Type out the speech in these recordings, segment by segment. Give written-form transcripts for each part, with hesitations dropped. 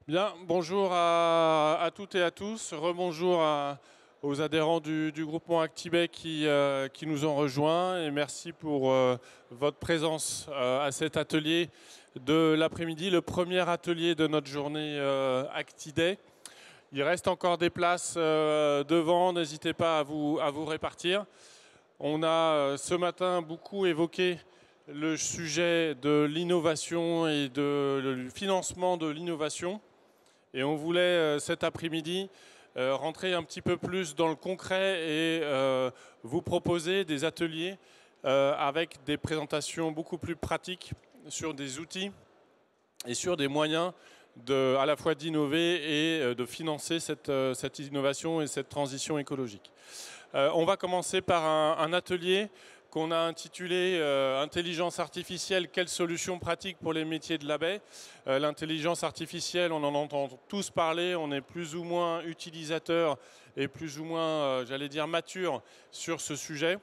Bien, bonjour à toutes et à tous. Rebonjour aux adhérents du groupement Actibet qui nous ont rejoints et merci pour votre présence à cet atelier de l'après-midi, le premier atelier de notre journée Actiday. Il reste encore des places devant, n'hésitez pas à vous répartir. On a ce matin beaucoup évoqué le sujet de l'innovation et du financement de l'innovation. Et on voulait cet après-midi rentrer un petit peu plus dans le concret et vous proposer des ateliers avec des présentations beaucoup plus pratiques sur des outils et sur des moyens à la fois d'innover et de financer cette innovation et cette transition écologique. On va commencer par un atelier qu'on a intitulé Intelligence artificielle, quelles solutions pratiques pour les métiers de la baie. L'intelligence artificielle, on en entend tous parler, on est plus ou moins utilisateur et plus ou moins, j'allais dire, mature sur ce sujet.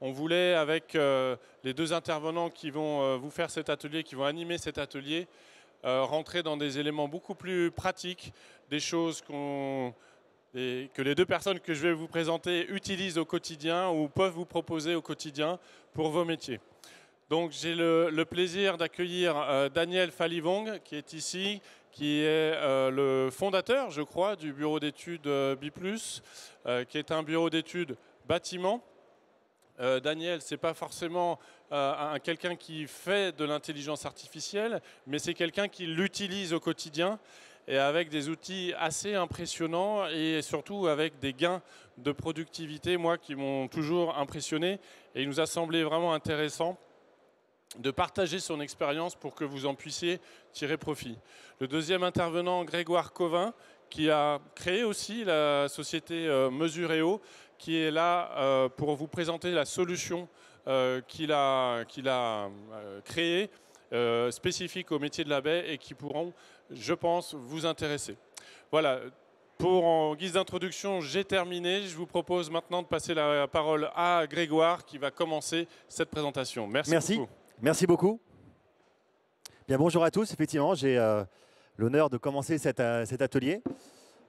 On voulait, avec les deux intervenants qui vont vous faire cet atelier, qui vont animer cet atelier, rentrer dans des éléments beaucoup plus pratiques, des choses que les deux personnes que je vais vous présenter utilisent au quotidien ou peuvent vous proposer au quotidien pour vos métiers. Donc j'ai le plaisir d'accueillir Daniel Falivong qui est ici, qui est le fondateur, je crois, du bureau d'études BI+, qui est un bureau d'études bâtiment. Daniel, ce n'est pas forcément quelqu'un qui fait de l'intelligence artificielle, mais c'est quelqu'un qui l'utilise au quotidien et avec des outils assez impressionnants et surtout avec des gains de productivité, moi, qui m'ont toujours impressionné. Et il nous a semblé vraiment intéressant de partager son expérience pour que vous en puissiez tirer profit. Le deuxième intervenant, Grégoire Covin, qui a créé aussi la société Mesureo, qui est là pour vous présenter la solution qu'il a créée, spécifique au métier de la baie et qui pourront, je pense, vous intéresser. Voilà, en guise d'introduction, j'ai terminé. Je vous propose maintenant de passer la parole à Grégoire qui va commencer cette présentation. Merci beaucoup. Merci beaucoup. Bien, bonjour à tous. Effectivement, j'ai l'honneur de commencer cet atelier.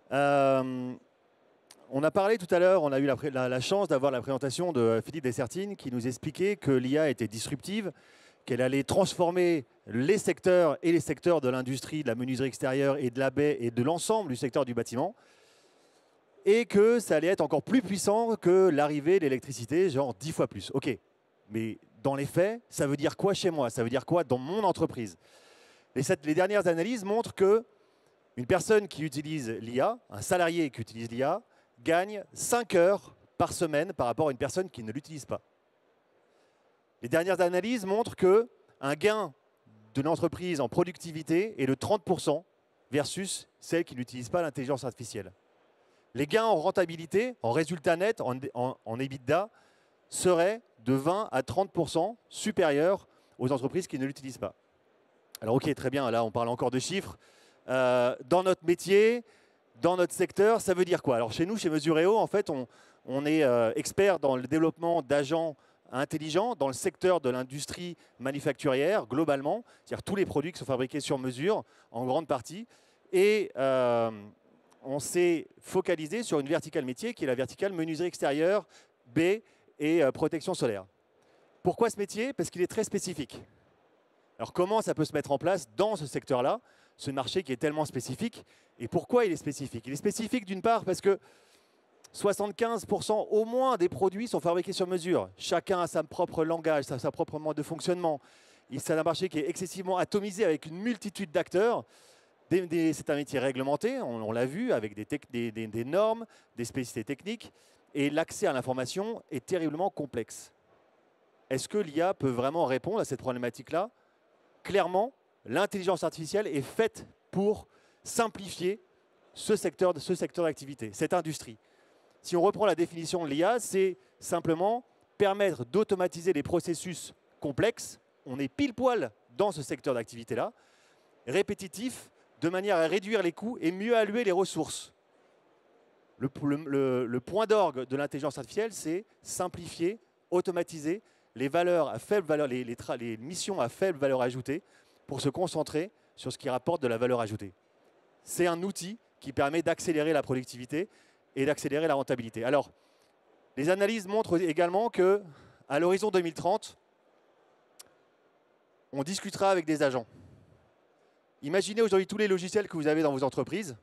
On a parlé tout à l'heure, on a eu la chance d'avoir la présentation de Philippe Dessertine qui nous expliquait que l'IA était disruptive, qu'elle allait transformer les secteurs et les secteurs de l'industrie, de la menuiserie extérieure et de la baie et de l'ensemble du secteur du bâtiment, et que ça allait être encore plus puissant que l'arrivée de l'électricité, genre 10 fois plus. OK, mais dans les faits, ça veut dire quoi chez moi? Ça veut dire quoi dans mon entreprise? Les dernières analyses montrent qu'une personne qui utilise l'IA, un salarié qui utilise l'IA, gagne 5 heures par semaine par rapport à une personne qui ne l'utilise pas. Les dernières analyses montrent qu'un gain de l'entreprise en productivité est de 30% versus celle qui n'utilise pas l'intelligence artificielle. Les gains en rentabilité, en résultat net, en EBITDA, seraient de 20 à 30% supérieurs aux entreprises qui ne l'utilisent pas. Alors ok, très bien, là on parle encore de chiffres. Dans notre métier, dans notre secteur, ça veut dire quoi? Alors chez nous, chez Mesureo, en fait, on est expert dans le développement d'agents intelligents dans le secteur de l'industrie manufacturière, globalement, c'est-à-dire tous les produits qui sont fabriqués sur mesure, en grande partie. Et on s'est focalisé sur une verticale métier qui est la verticale menuiserie extérieure, baie et protection solaire. Pourquoi ce métier? Parce qu'il est très spécifique. Alors comment ça peut se mettre en place dans ce secteur-là, ce marché qui est tellement spécifique? Et pourquoi il est spécifique? Il est spécifique d'une part parce que 75% au moins des produits sont fabriqués sur mesure. Chacun a sa propre langage, sa propre mode de fonctionnement. C'est un marché qui est excessivement atomisé avec une multitude d'acteurs. C'est un métier réglementé, on l'a vu, avec des normes, des spécificités techniques. Et l'accès à l'information est terriblement complexe. Est-ce que l'IA peut vraiment répondre à cette problématique-là? Clairement, l'intelligence artificielle est faite pour simplifier ce secteur d'activité, cette industrie. Si on reprend la définition de l'IA, c'est simplement permettre d'automatiser les processus complexes. On est pile poil dans ce secteur d'activité-là, répétitif, de manière à réduire les coûts et mieux allouer les ressources. Le point d'orgue de l'intelligence artificielle, c'est simplifier, automatiser les valeurs à faible valeur, les missions à faible valeur ajoutée pour se concentrer sur ce qui rapporte de la valeur ajoutée. c'est un outil qui permet d'accélérer la productivité et d'accélérer la rentabilité. Alors, les analyses montrent également qu'à l'horizon 2030, on discutera avec des agents. Imaginez aujourd'hui tous les logiciels que vous avez dans vos entreprises,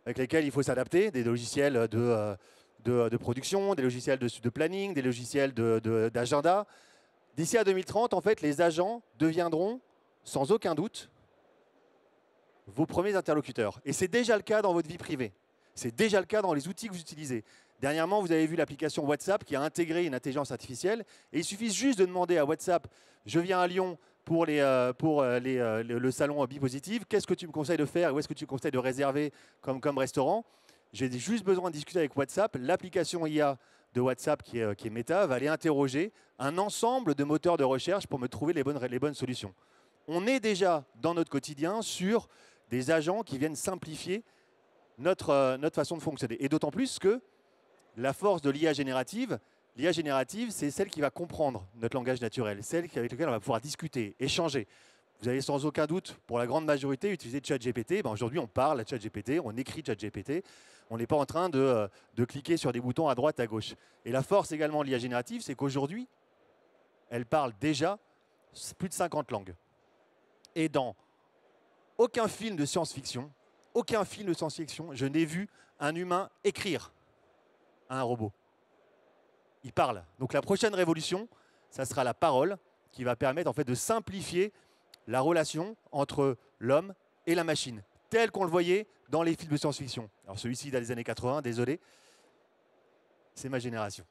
avec lesquels il faut s'adapter, des logiciels de production, des logiciels de planning, des logiciels d'agenda. D'ici à 2030, en fait, les agents deviendront, sans aucun doute, vos premiers interlocuteurs. Et c'est déjà le cas dans votre vie privée. C'est déjà le cas dans les outils que vous utilisez. Dernièrement, vous avez vu l'application WhatsApp qui a intégré une intelligence artificielle. Et il suffit juste de demander à WhatsApp, je viens à Lyon pour le salon Bipositive, qu'est-ce que tu me conseilles de faire? Où est-ce que tu me conseilles de réserver comme restaurant? J'ai juste besoin de discuter avec WhatsApp. L'application IA de WhatsApp, qui est Meta, va aller interroger un ensemble de moteurs de recherche pour me trouver les bonnes solutions. On est déjà dans notre quotidien sur des agents qui viennent simplifier notre façon de fonctionner. Et d'autant plus que la force de l'IA générative, c'est celle qui va comprendre notre langage naturel, celle avec laquelle on va pouvoir discuter, échanger. Vous allez sans aucun doute, pour la grande majorité, utiliser ChatGPT. Aujourd'hui, on parle à ChatGPT, on écrit ChatGPT. On n'est pas en train de cliquer sur des boutons à droite, à gauche. Et la force également de l'IA générative, c'est qu'aujourd'hui, elle parle déjà plus de 50 langues. Et dans aucun film de science-fiction, je n'ai vu un humain écrire à un robot. Il parle. Donc la prochaine révolution, ça sera la parole qui va permettre en fait de simplifier la relation entre l'homme et la machine, tel qu'on le voyait dans les films de science-fiction. Alors celui-ci dans les années 80, désolé, c'est ma génération.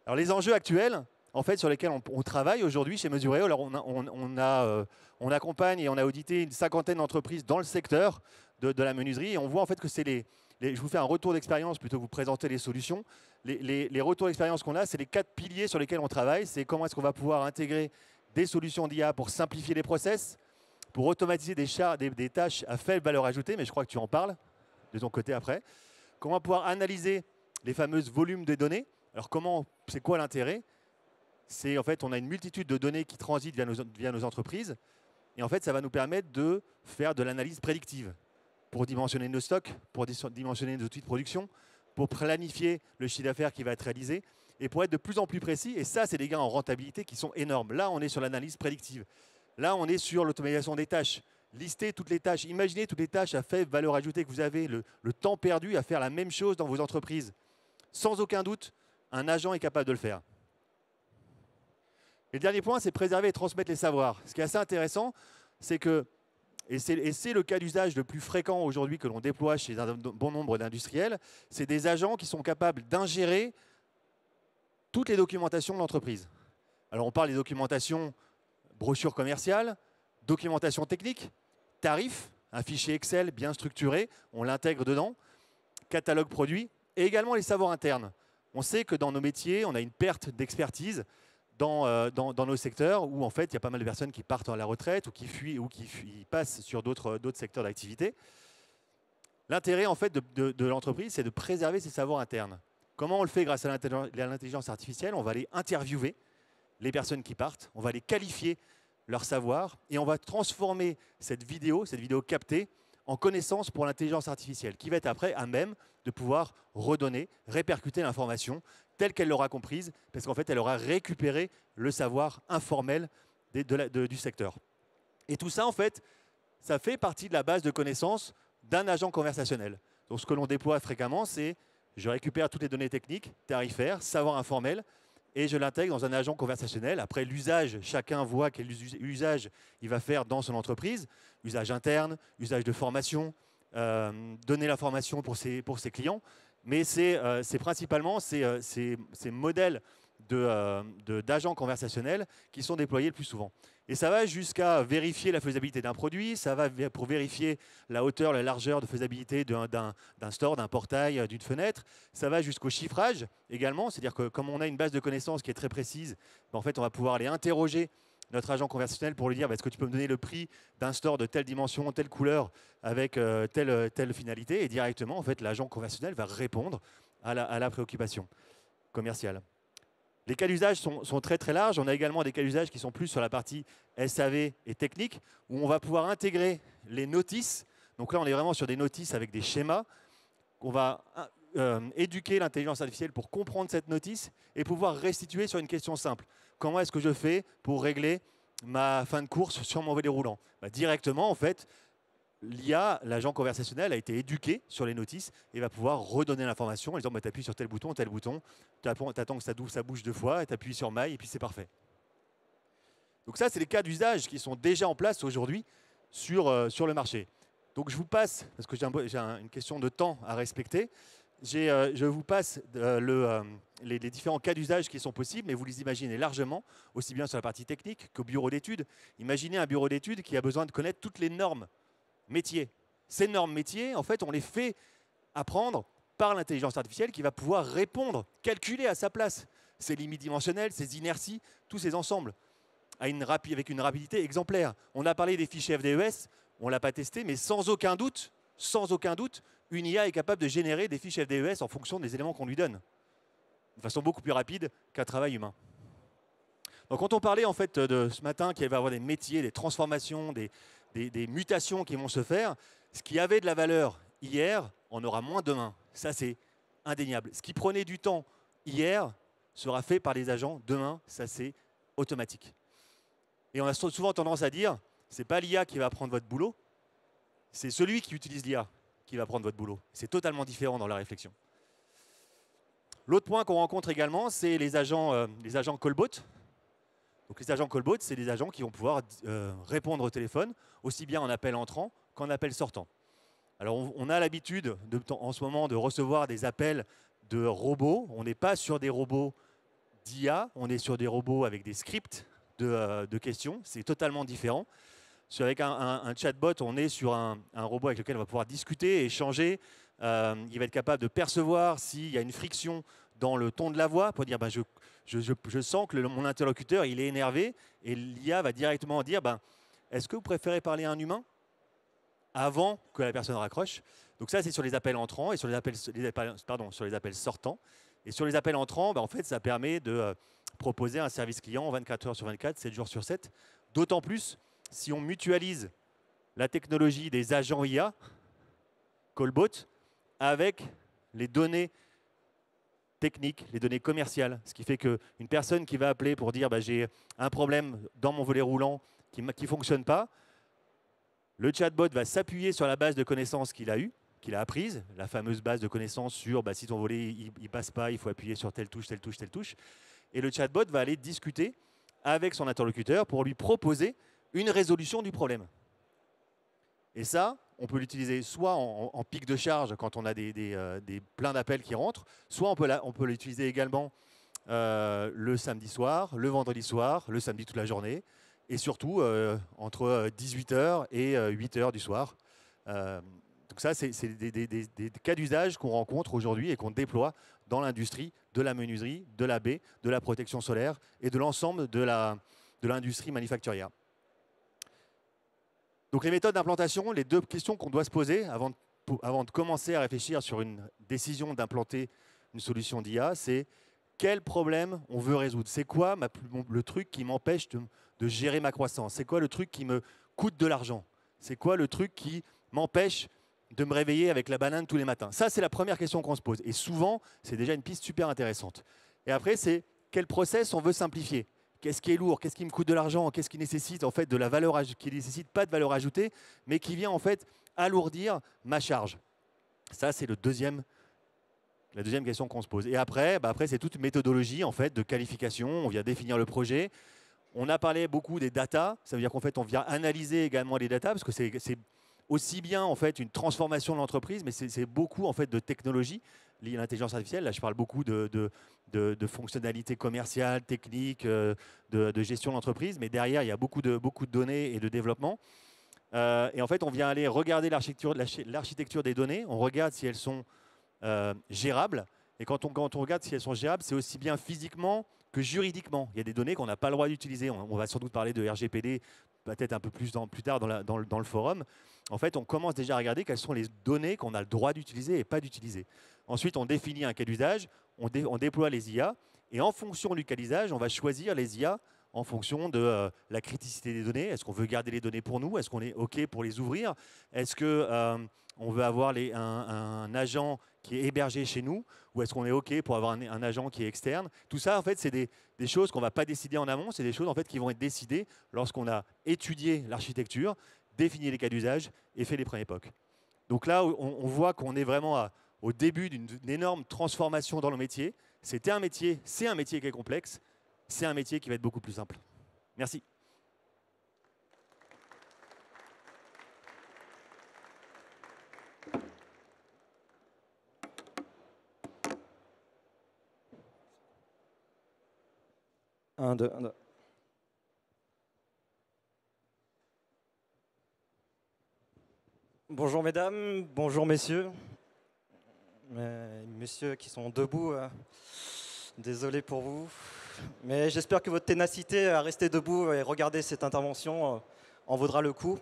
Alors les enjeux actuels, en fait, sur lesquels on travaille aujourd'hui chez Mesureo, alors on accompagne et on a audité une cinquantaine d'entreprises dans le secteur de la menuiserie et on voit en fait que c'est je vous fais un retour d'expérience plutôt que vous présenter les solutions. Les retours d'expérience qu'on a, c'est les 4 piliers sur lesquels on travaille. C'est comment est-ce qu'on va pouvoir intégrer des solutions d'IA pour simplifier les process, pour automatiser des tâches à faible valeur ajoutée, mais je crois que tu en parles de ton côté après. Comment pouvoir analyser les fameuses volumes de données. Alors c'est quoi l'intérêt? C'est en fait, on a une multitude de données qui transitent via nos entreprises. Et en fait, ça va nous permettre de faire de l'analyse prédictive pour dimensionner nos stocks, pour dimensionner nos outils de production, pour planifier le chiffre d'affaires qui va être réalisé et pour être de plus en plus précis. Et ça, c'est des gains en rentabilité qui sont énormes. Là, on est sur l'analyse prédictive. Là, on est sur l'automatisation des tâches. Lister toutes les tâches. Imaginez toutes les tâches à faible valeur ajoutée que vous avez, le temps perdu à faire la même chose dans vos entreprises. Sans aucun doute, un agent est capable de le faire. Et le dernier point, c'est préserver et transmettre les savoirs. Ce qui est assez intéressant, c'est que, et c'est le cas d'usage le plus fréquent aujourd'hui que l'on déploie chez un bon nombre d'industriels, c'est des agents qui sont capables d'ingérer toutes les documentations de l'entreprise. Alors on parle des documentations brochure commerciale, documentation technique, tarifs, un fichier Excel bien structuré, on l'intègre dedans, catalogue produit, et également les savoirs internes. On sait que dans nos métiers, on a une perte d'expertise dans nos secteurs où en fait il y a pas mal de personnes qui partent à la retraite ou qui fuient ou qui passent sur d'autres secteurs d'activité. L'intérêt en fait de l'entreprise, c'est de préserver ses savoirs internes. Comment on le fait grâce à l'intelligence artificielle? On va aller interviewer les personnes qui partent, on va les qualifier leur savoir et on va transformer cette vidéo captée en connaissance pour l'intelligence artificielle qui va être après à même de pouvoir redonner, répercuter l'information telle qu'elle l'aura comprise, parce qu'en fait, elle aura récupéré le savoir informel du secteur. Et tout ça, en fait, ça fait partie de la base de connaissances d'un agent conversationnel. Donc, ce que l'on déploie fréquemment, c'est je récupère toutes les données techniques, tarifaires, savoir informel, et je l'intègre dans un agent conversationnel. Après, l'usage, chacun voit quel usage il va faire dans son entreprise. Usage interne, usage de formation, donner l'information pour ses clients. Mais c'est principalement ces modèles d'agents conversationnels qui sont déployés le plus souvent. Et ça va jusqu'à vérifier la faisabilité d'un produit, ça va pour vérifier la hauteur, la largeur de faisabilité d'un store, d'un portail, d'une fenêtre. Ça va jusqu'au chiffrage également, c'est-à-dire que comme on a une base de connaissances qui est très précise, en fait on va pouvoir aller interroger notre agent conversationnel pour lui dire est-ce que tu peux me donner le prix d'un store de telle dimension, telle couleur, avec telle finalité. Et directement, en fait, l'agent conversationnel va répondre à la préoccupation commerciale. Les cas d'usage sont très très larges. On a également des cas d'usage qui sont plus sur la partie SAV et technique, où on va pouvoir intégrer les notices. Donc là, on est vraiment sur des notices avec des schémas. On va éduquer l'intelligence artificielle pour comprendre cette notice et pouvoir restituer sur une question simple. Comment est-ce que je fais pour régler ma fin de course sur mon vélo roulant? Directement, en fait, l'IA, l'agent conversationnel, a été éduqué sur les notices et va pouvoir redonner l'information en disant tu appuies sur tel bouton, tu attends que ça bouge 2 fois, tu appuies sur maille et puis c'est parfait. Donc ça, c'est les cas d'usage qui sont déjà en place aujourd'hui sur le marché. Donc je vous passe, parce que j'ai une question de temps à respecter, je vous passe les différents cas d'usage qui sont possibles, mais vous les imaginez largement, aussi bien sur la partie technique qu'au bureau d'études. Imaginez un bureau d'études qui a besoin de connaître toutes les normes métiers. Ces normes métiers, en fait, on les fait apprendre par l'intelligence artificielle qui va pouvoir répondre, calculer à sa place ces limites dimensionnelles, ces inerties, tous ces ensembles, avec une rapidité exemplaire. On a parlé des fichiers FDES, on ne l'a pas testé, mais sans aucun doute, une IA est capable de générer des fiches FDES en fonction des éléments qu'on lui donne, de façon beaucoup plus rapide qu'un travail humain. Donc quand on parlait en fait de ce matin qu'il va y avoir des métiers, des transformations, des mutations qui vont se faire, ce qui avait de la valeur hier en aura moins demain. Ça, c'est indéniable. Ce qui prenait du temps hier sera fait par les agents demain. Ça, c'est automatique. Et on a souvent tendance à dire, ce n'est pas l'IA qui va prendre votre boulot, c'est celui qui utilise l'IA qui va prendre votre boulot. C'est totalement différent dans la réflexion. L'autre point qu'on rencontre également, c'est les agents callbot. Donc les agents callbot, c'est des agents qui vont pouvoir répondre au téléphone, aussi bien en appel entrant qu'en appel sortant. Alors on a l'habitude en ce moment de recevoir des appels de robots. On n'est pas sur des robots d'IA, on est sur des robots avec des scripts de questions. C'est totalement différent. Avec un chatbot, on est sur un robot avec lequel on va pouvoir discuter, échanger. Il va être capable de percevoir s'il y a une friction dans le ton de la voix pour dire je sens que mon interlocuteur il est énervé, et l'IA va directement dire est-ce que vous préférez parler à un humain avant que la personne raccroche? Donc ça, c'est sur les appels entrants et sur les appels sortants. Et sur les appels entrants, en fait, ça permet de proposer un service client 24 heures sur 24, 7 jours sur 7. D'autant plus si on mutualise la technologie des agents IA, callbot, avec les données techniques, les données commerciales. Ce qui fait qu'une personne qui va appeler pour dire j'ai un problème dans mon volet roulant qui ne fonctionne pas, le chatbot va s'appuyer sur la base de connaissances qu'il a apprise, la fameuse base de connaissances sur si ton volet il ne passe pas, il faut appuyer sur telle touche, telle touche, telle touche. Et le chatbot va aller discuter avec son interlocuteur pour lui proposer une résolution du problème. Et ça, on peut l'utiliser soit en pic de charge quand on a des pleins d'appels qui rentrent, soit on peut l'utiliser également le samedi soir, le vendredi soir, le samedi toute la journée, et surtout entre 18h et 8h du soir. Donc ça, c'est des cas d'usage qu'on rencontre aujourd'hui et qu'on déploie dans l'industrie de la menuiserie, de la baie, de la protection solaire et de l'ensemble de l'industrie manufacturière. Donc les méthodes d'implantation, les 2 questions qu'on doit se poser avant de commencer à réfléchir sur une décision d'implanter une solution d'IA, c'est quel problème on veut résoudre? C'est quoi le truc qui m'empêche de gérer ma croissance? C'est quoi le truc qui me coûte de l'argent? C'est quoi le truc qui m'empêche de me réveiller avec la banane tous les matins? Ça, c'est la première question qu'on se pose. Et souvent, c'est déjà une piste super intéressante. Et après, c'est quel process on veut simplifier? Qu'est-ce qui est lourd? Qu'est-ce qui me coûte de l'argent? Qu'est-ce qui nécessite en fait de la valeur, qui nécessite pas de valeur ajoutée, mais qui vient en fait alourdir ma charge? Ça, c'est la deuxième question qu'on se pose. Et après, c'est toute une méthodologie en fait de qualification. On vient définir le projet. On a parlé beaucoup des data. Ça veut dire qu'en fait, on vient analyser également les data parce que c'est aussi bien en fait une transformation de l'entreprise, mais c'est beaucoup en fait de technologie liée à l'intelligence artificielle. Là, je parle beaucoup de fonctionnalités commerciales, techniques, de gestion de l'entreprise, mais derrière, il y a beaucoup de données et de développement. Et en fait, on vient aller regarder l'architecture des données. On regarde si elles sont gérables. Et quand on regarde si elles sont gérables, c'est aussi bien physiquement que juridiquement. Il y a des données qu'on n'a pas le droit d'utiliser. On va sans doute parler de RGPD peut-être un peu plus tard dans le forum. En fait, on commence déjà à regarder quelles sont les données qu'on a le droit d'utiliser et pas d'utiliser. Ensuite, on définit un cas d'usage, on déploie les IA, et en fonction du cas d'usage, on va choisir les IA en fonction de la criticité des données. Est-ce qu'on veut garder les données pour nous? Est-ce qu'on est OK pour les ouvrir? Est-ce qu'on veut avoir un agent qui est hébergé chez nous? Ou est-ce qu'on est OK pour avoir un agent qui est externe? Tout ça, en fait, c'est des choses qu'on ne va pas décider en amont. C'est des choses en fait, qui vont être décidées lorsqu'on a étudié l'architecture, défini les cas d'usage et fait les premiers POC. Donc là, on voit qu'on est vraiment au début d'une énorme transformation dans le métier. C'est un métier qui est complexe. C'est un métier qui va être beaucoup plus simple. Merci. Un, deux, un, deux. Bonjour mesdames, bonjour messieurs. Messieurs qui sont debout, désolé pour vous. Mais j'espère que votre ténacité à rester debout et regarder cette intervention en vaudra le coup.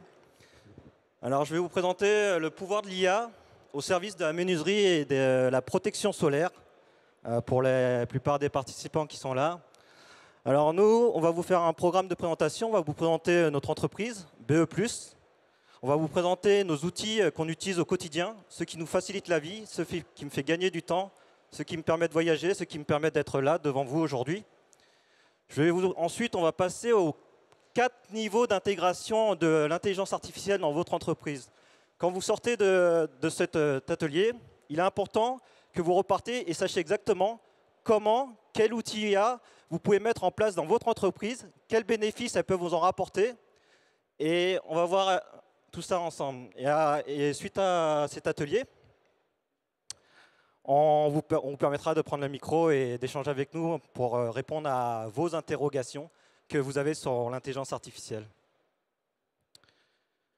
Alors je vais vous présenter le pouvoir de l'IA au service de la menuiserie et de la protection solaire pour la plupart des participants qui sont là. Alors nous, on va vous faire un programme de présentation, on va vous présenter notre entreprise, BE+. On va vous présenter nos outils qu'on utilise au quotidien, ceux qui nous facilitent la vie, ceux qui me font gagner du temps, ceux qui me permettent de voyager, ceux qui me permettent d'être là devant vous aujourd'hui. Ensuite, on va passer aux 4 niveaux d'intégration de l'intelligence artificielle dans votre entreprise. Quand vous sortez de cet atelier, il est important que vous repartez et sachiez exactement comment, quel outil IA vous pouvez mettre en place dans votre entreprise, quels bénéfices elle peut vous en rapporter. Et on va voir tout ça ensemble. Et suite à cet atelier, on vous permettra de prendre le micro et d'échanger avec nous pour répondre à vos interrogations que vous avez sur l'intelligence artificielle.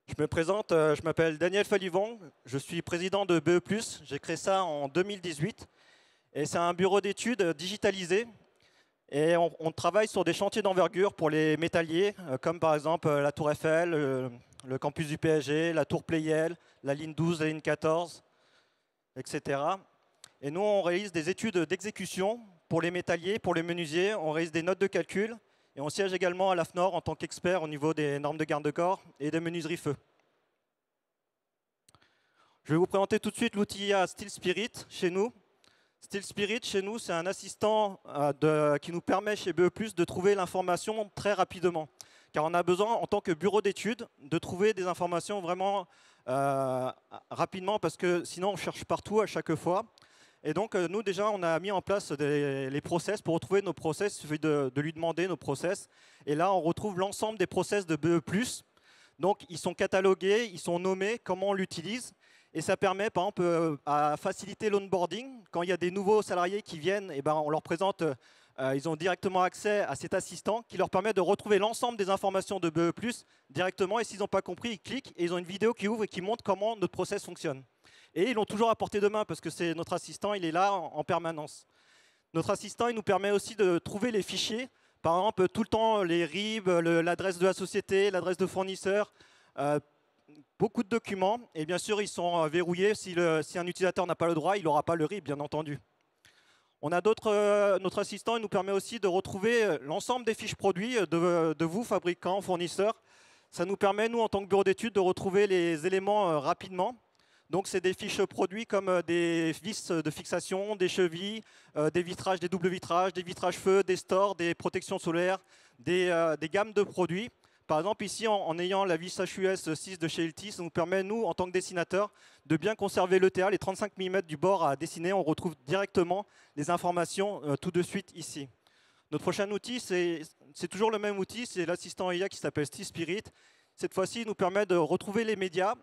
Je me présente, je m'appelle Daniel Falivon, je suis président de BE+. J'ai créé ça en 2018 et c'est un bureau d'études digitalisé. Et on travaille sur des chantiers d'envergure pour les métalliers, comme par exemple la Tour Eiffel, le campus du PSG, la Tour Pleyel, la ligne 12, la ligne 14, etc. Et nous, on réalise des études d'exécution pour les métalliers, pour les menuisiers. On réalise des notes de calcul. Et on siège également à l'AFNOR en tant qu'expert au niveau des normes de garde-corps et de menuiserie feu. Je vais vous présenter tout de suite l'outil IA SteelSpirit chez nous. SteelSpirit, chez nous, c'est un assistant qui nous permet chez BE+, de trouver l'information très rapidement. Car on a besoin, en tant que bureau d'études, de trouver des informations vraiment rapidement, parce que sinon, on cherche partout à chaque fois. Et donc, nous, déjà, on a mis en place les process. Pour retrouver nos process, il suffit de lui demander nos process. Et là, on retrouve l'ensemble des process de BE+. Donc, ils sont catalogués, ils sont nommés, comment on l'utilise. Et ça permet, par exemple, à faciliter l'onboarding. Quand il y a des nouveaux salariés qui viennent, et ben, on leur présente, ils ont directement accès à cet assistant qui leur permet de retrouver l'ensemble des informations de BE+, directement. Et s'ils n'ont pas compris, ils cliquent et ils ont une vidéo qui ouvre et qui montre comment notre process fonctionne. Et ils l'ont toujours à portée de main parce que c'est notre assistant, il est là en permanence. Notre assistant, il nous permet aussi de trouver les fichiers. Par exemple, tout le temps, les RIB, l'adresse de la société, l'adresse de fournisseur, beaucoup de documents. Et bien sûr, ils sont verrouillés. Si un utilisateur n'a pas le droit, il n'aura pas le RIB, bien entendu. On a notre assistant, il nous permet aussi de retrouver l'ensemble des fiches produits de vous, fabricants, fournisseurs. Ça nous permet, nous, en tant que bureau d'études, de retrouver les éléments rapidement. Donc, c'est des fiches produits comme des vis de fixation, des chevilles, des vitrages, des doubles vitrages, des vitrages feu, des stores, des protections solaires, des gammes de produits. Par exemple, ici, en ayant la vis HUS 6 de chez Elti, ça nous permet, nous, en tant que dessinateurs, de bien conserver l'ETA, les 35 mm du bord à dessiner. On retrouve directement les informations tout de suite ici. Notre prochain outil, c'est toujours le même outil, c'est l'assistant IA qui s'appelle SteelSpirit. Cette fois-ci, il nous permet de retrouver les médias.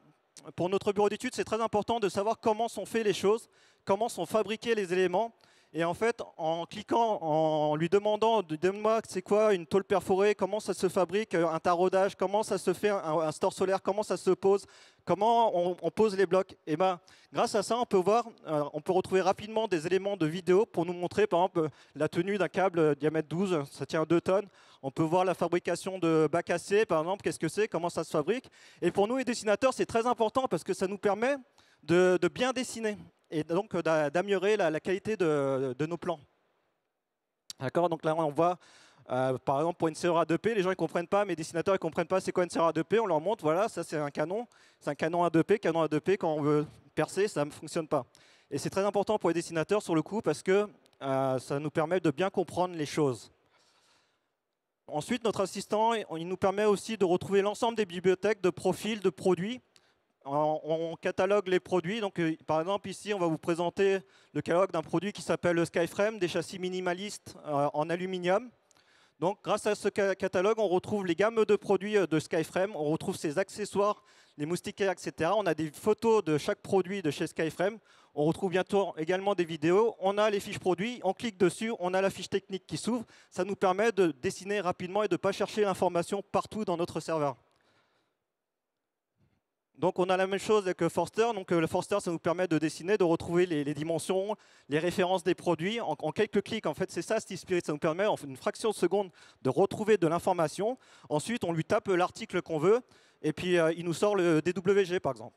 Pour notre bureau d'études, c'est très important de savoir comment sont faites les choses, comment sont fabriqués les éléments. Et en fait, en cliquant, en lui demandant, donne-moi c'est quoi une tôle perforée, comment ça se fabrique, un taraudage, comment ça se fait un store solaire, comment ça se pose, comment on pose les blocs. Et ben, grâce à ça, on peut voir, on peut retrouver rapidement des éléments de vidéo pour nous montrer, par exemple, la tenue d'un câble diamètre 12, ça tient 2 tonnes. On peut voir la fabrication de bacs à C, par exemple, qu'est-ce que c'est, comment ça se fabrique. Et pour nous, les dessinateurs, c'est très important parce que ça nous permet de bien dessiner et donc d'améliorer la qualité de nos plans. D'accord, donc là, on voit Par exemple, pour une CERA-2P, les gens ne comprennent pas, mes dessinateurs ne comprennent pas c'est quoi une CERA-2P. On leur montre, voilà, ça c'est un canon A2P. Canon A2P, quand on veut percer, ça ne fonctionne pas. Et c'est très important pour les dessinateurs sur le coup parce que ça nous permet de bien comprendre les choses. Ensuite, notre assistant, il nous permet aussi de retrouver l'ensemble des bibliothèques de profils, de produits. On catalogue les produits. Donc, par exemple, ici, on va vous présenter le catalogue d'un produit qui s'appelle le Skyframe, des châssis minimalistes en aluminium. Donc, grâce à ce catalogue, on retrouve les gammes de produits de Skyframe, on retrouve ses accessoires, les moustiquaires, etc. On a des photos de chaque produit de chez Skyframe. On retrouve bientôt également des vidéos. On a les fiches produits, on clique dessus, on a la fiche technique qui s'ouvre. Ça nous permet de dessiner rapidement et de ne pas chercher l'information partout dans notre serveur. Donc on a la même chose avec Forster. Donc le Forster, ça nous permet de dessiner, de retrouver les dimensions, les références des produits en quelques clics. En fait, c'est ça, Steel Spirit. Ça nous permet en une fraction de seconde de retrouver de l'information. Ensuite, on lui tape l'article qu'on veut et puis il nous sort le DWG, par exemple.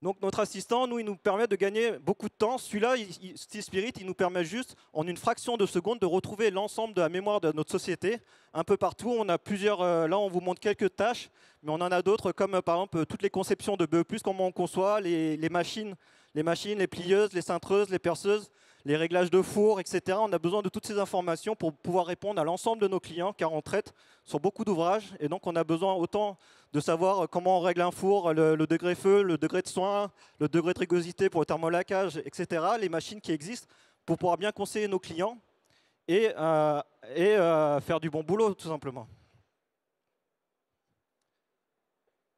Donc notre assistant, nous, il nous permet de gagner beaucoup de temps. Celui-là, Steel Spirit, il nous permet juste, en une fraction de seconde, de retrouver l'ensemble de la mémoire de notre société. Un peu partout, on a plusieurs, là on vous montre quelques tâches, mais on en a d'autres, comme par exemple toutes les conceptions de BE+, comment on conçoit, les machines, les plieuses, les cintreuses, les perceuses, les réglages de four, etc. On a besoin de toutes ces informations pour pouvoir répondre à l'ensemble de nos clients, car on traite sur beaucoup d'ouvrages, et donc on a besoin autant de savoir comment on règle un four, le degré feu, le degré de soin, le degré de rugosité pour le thermolaquage, etc. Les machines qui existent pour pouvoir bien conseiller nos clients et faire du bon boulot, tout simplement.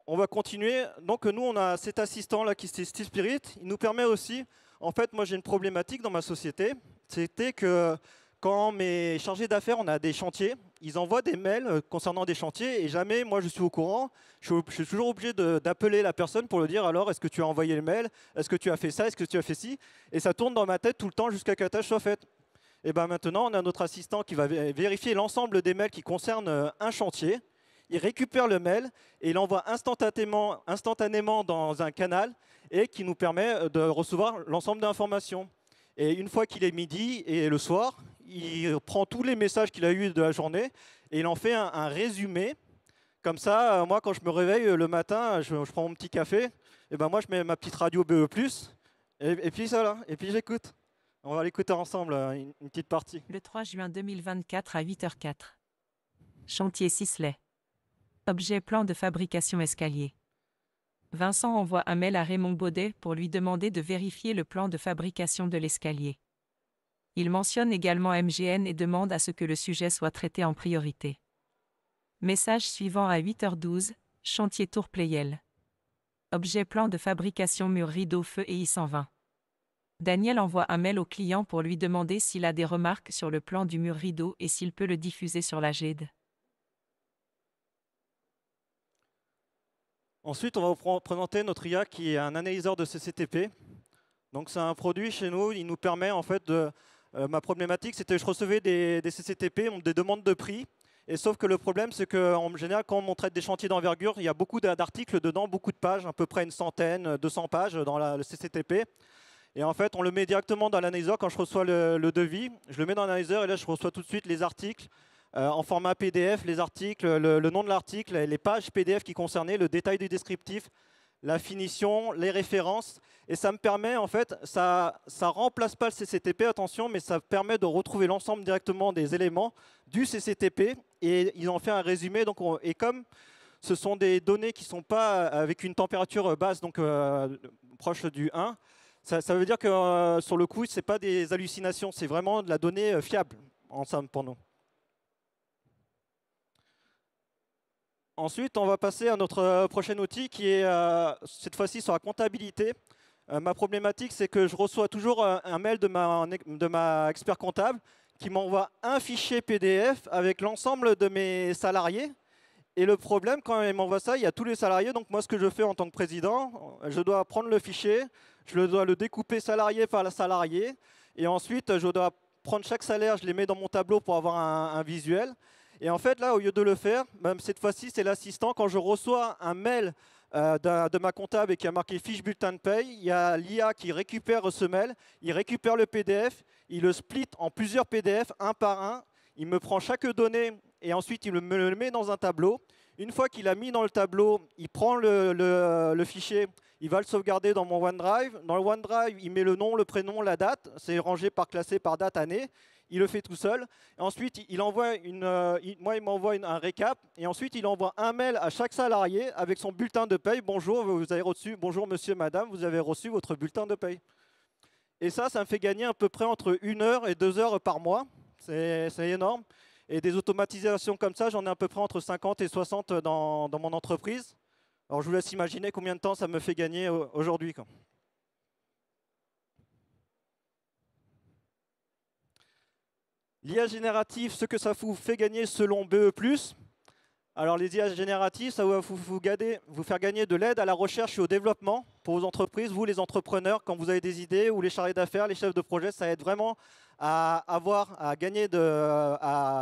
On va continuer. Donc nous, on a cet assistant-là qui est Steel Spirit. Il nous permet aussi, en fait, moi j'ai une problématique dans ma société, c'était que quand mes chargés d'affaires, on a des chantiers, ils envoient des mails concernant des chantiers et jamais moi je suis au courant. Je suis toujours obligé d'appeler la personne pour lui dire alors est-ce que tu as envoyé le mail, est-ce que tu as fait ça, est-ce que tu as fait ci, et ça tourne dans ma tête tout le temps jusqu'à que la tâche soit faite. Et bien maintenant, on a notre assistant qui va vérifier l'ensemble des mails qui concernent un chantier. Il récupère le mail et il l'envoie instantanément dans un canal et qui nous permet de recevoir l'ensemble d'informations. Et une fois qu'il est midi et le soir, il prend tous les messages qu'il a eus de la journée et il en fait un résumé. Comme ça, moi, quand je me réveille le matin, je prends mon petit café, et ben moi, je mets ma petite radio BE+, et puis voilà, et puis j'écoute. On va l'écouter ensemble, une petite partie. Le 3 juin 2024 à 8h04. Chantier Sisley. Objet plan de fabrication escalier. Vincent envoie un mail à Raymond Baudet pour lui demander de vérifier le plan de fabrication de l'escalier. Il mentionne également MGN et demande à ce que le sujet soit traité en priorité. Message suivant à 8h12, chantier Tour Pleyel. Objet plan de fabrication mur rideau feu et I120. Daniel envoie un mail au client pour lui demander s'il a des remarques sur le plan du mur rideau et s'il peut le diffuser sur la GID. Ensuite, on va vous présenter notre IA qui est un analyseur de CCTP. Donc c'est un produit chez nous, il nous permet en fait de... ma problématique, c'était que je recevais des CCTP, des demandes de prix. Et sauf que le problème, c'est qu'en général, quand on traite des chantiers d'envergure, il y a beaucoup d'articles dedans, beaucoup de pages, à peu près une centaine, 200 pages dans le CCTP. Et en fait, on le met directement dans l'analyseur quand je reçois le devis. Je le mets dans l'analyseur et là, je reçois tout de suite les articles en format PDF, les articles, le nom de l'article, les pages PDF qui concernaient, le détail du descriptif, la finition, les références. Et ça me permet, en fait, ça remplace pas le CCTP, attention, mais ça permet de retrouver l'ensemble directement des éléments du CCTP. Et ils ont fait un résumé. Donc et comme ce sont des données qui ne sont pas avec une température basse, donc proche du 1, ça veut dire que sur le coup, ce n'est pas des hallucinations, c'est vraiment de la donnée fiable, en somme, pour nous. Ensuite, on va passer à notre prochain outil qui est cette fois-ci sur la comptabilité. Ma problématique, c'est que je reçois toujours un mail de ma expert comptable qui m'envoie un fichier PDF avec l'ensemble de mes salariés. Et le problème, quand il m'envoie ça, il y a tous les salariés. Donc moi, ce que je fais en tant que président, je dois prendre le fichier, je dois le découper salarié par salarié. Et ensuite, je dois prendre chaque salaire, je les mets dans mon tableau pour avoir un visuel. Et en fait, là, au lieu de le faire, même cette fois-ci, c'est l'assistant. Quand je reçois un mail de ma comptable et qui a marqué fiche bulletin de paye. Il y a l'IA qui récupère ce mail, il récupère le PDF, il le split en plusieurs PDF, un par un. Il me prend chaque donnée et ensuite il me le met dans un tableau. Une fois qu'il a mis dans le tableau, il prend le fichier, il va le sauvegarder dans mon OneDrive. Dans le OneDrive, il met le nom, le prénom, la date. C'est rangé par classé par date, année. Il le fait tout seul. Et ensuite, il envoie il m'envoie un récap. Et ensuite, il envoie un mail à chaque salarié avec son bulletin de paye. Bonjour, vous avez reçu. Bonjour, monsieur, madame, vous avez reçu votre bulletin de paye. Et ça me fait gagner à peu près entre 1 heure et 2 heures par mois. C'est énorme. Et des automatisations comme ça, j'en ai à peu près entre 50 et 60 dans mon entreprise. Alors, je vous laisse imaginer combien de temps ça me fait gagner aujourd'hui. L'IA générative, ce que ça vous fait gagner selon BE+. Alors, les IA génératives, ça va vous faire gagner de l'aide à la recherche et au développement pour vos entreprises, vous les entrepreneurs, quand vous avez des idées, ou les chargés d'affaires, les chefs de projet, ça aide vraiment à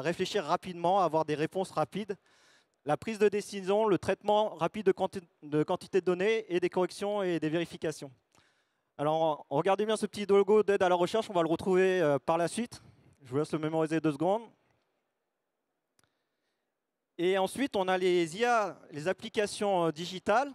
réfléchir rapidement, à avoir des réponses rapides. La prise de décision, le traitement rapide de quantité de données et des corrections et des vérifications. Alors, regardez bien ce petit logo d'aide à la recherche, on va le retrouver par la suite. Je vous laisse le mémoriser 2 secondes. Et ensuite, on a les IA, les applications digitales.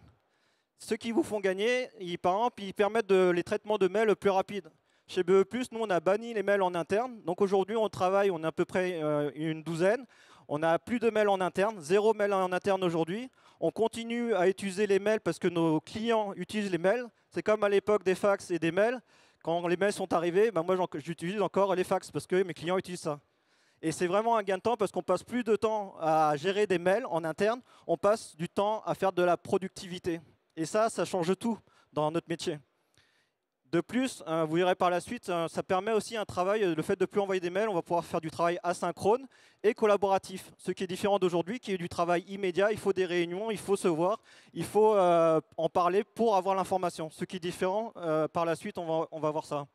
Ceux qui vous font gagner, par exemple, ils permettent les traitements de mails plus rapides. Chez BE+, nous, on a banni les mails en interne. Donc aujourd'hui, on travaille, on est à peu près une douzaine. On n'a plus de mails en interne, 0 mail en interne aujourd'hui. On continue à utiliser les mails parce que nos clients utilisent les mails. C'est comme à l'époque des fax et des mails. Quand les mails sont arrivés, moi, j'utilise encore les fax parce que mes clients utilisent ça. Et c'est vraiment un gain de temps parce qu'on passe plus de temps à gérer des mails en interne. On passe du temps à faire de la productivité. Et ça change tout dans notre métier. De plus, vous verrez par la suite, ça permet aussi un travail, le fait de ne plus envoyer des mails, on va pouvoir faire du travail asynchrone et collaboratif. Ce qui est différent d'aujourd'hui, qui est du travail immédiat, il faut des réunions, il faut se voir, il faut en parler pour avoir l'information. Ce qui est différent, par la suite, on va voir ça.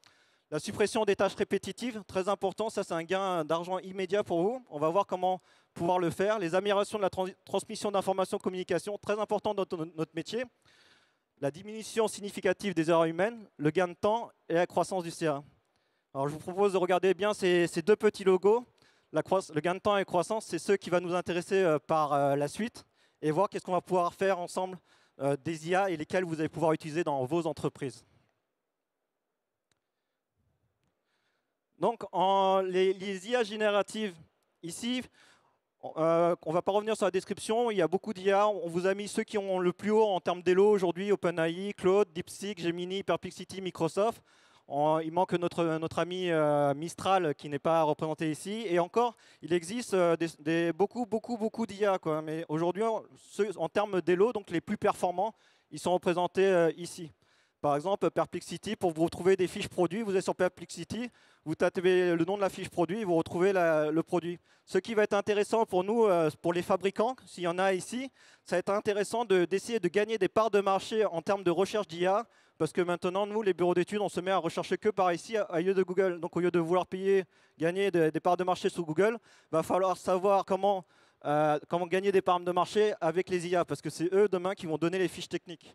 La suppression des tâches répétitives, très important, ça c'est un gain d'argent immédiat pour vous. On va voir comment pouvoir le faire. Les améliorations de la transmission d'informations, communication, très important dans notre métier. La diminution significative des erreurs humaines, le gain de temps et la croissance du CA. Alors, je vous propose de regarder bien ces 2 petits logos. Le gain de temps et la croissance, c'est ceux qui vont nous intéresser par la suite et voir qu'est-ce qu'on va pouvoir faire ensemble des IA et lesquels vous allez pouvoir utiliser dans vos entreprises. Donc, les IA génératives, ici, on ne va pas revenir sur la description, il y a beaucoup d'IA. On vous a mis ceux qui ont le plus haut en termes d'élo aujourd'hui, OpenAI, Claude, DeepSeek, Gemini, Perplexity, Microsoft. Il manque notre ami Mistral qui n'est pas représenté ici. Et encore, il existe beaucoup d'IA. Mais aujourd'hui, en termes d'élo, donc les plus performants, ils sont représentés ici. Par exemple, Perplexity, pour vous retrouver des fiches produits, vous êtes sur Perplexity, vous tapez le nom de la fiche produit et vous retrouvez le produit. Ce qui va être intéressant pour nous, pour les fabricants, s'il y en a ici, ça va être intéressant d'essayer de gagner des parts de marché en termes de recherche d'IA, parce que maintenant, nous, les bureaux d'études, on se met à rechercher que par ici, au lieu de Google. Donc, au lieu de vouloir gagner des parts de marché sous Google, il va falloir savoir comment gagner des parts de marché avec les IA, parce que c'est eux, demain, qui vont donner les fiches techniques.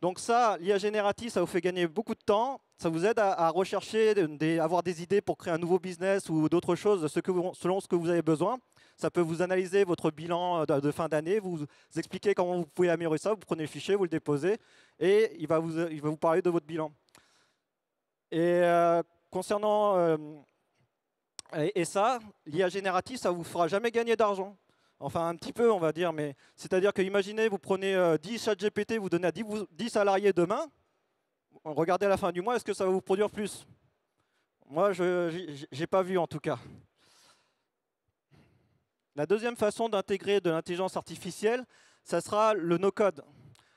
Donc ça, l'IA générative, ça vous fait gagner beaucoup de temps. Ça vous aide à rechercher, avoir des idées pour créer un nouveau business ou d'autres choses selon ce que vous avez besoin. Ça peut vous analyser votre bilan de fin d'année, vous expliquer comment vous pouvez améliorer ça. Vous prenez le fichier, vous le déposez et il va vous parler de votre bilan. Et concernant ça, l'IA générative, ça ne vous fera jamais gagner d'argent. Enfin, un petit peu, on va dire, mais c'est-à-dire que imaginez, vous prenez 10 ChatGPT, vous donnez à 10 salariés demain, regardez à la fin du mois, est-ce que ça va vous produire plus? Moi, je n'ai pas vu en tout cas. La deuxième façon d'intégrer de l'intelligence artificielle, ça sera le no-code.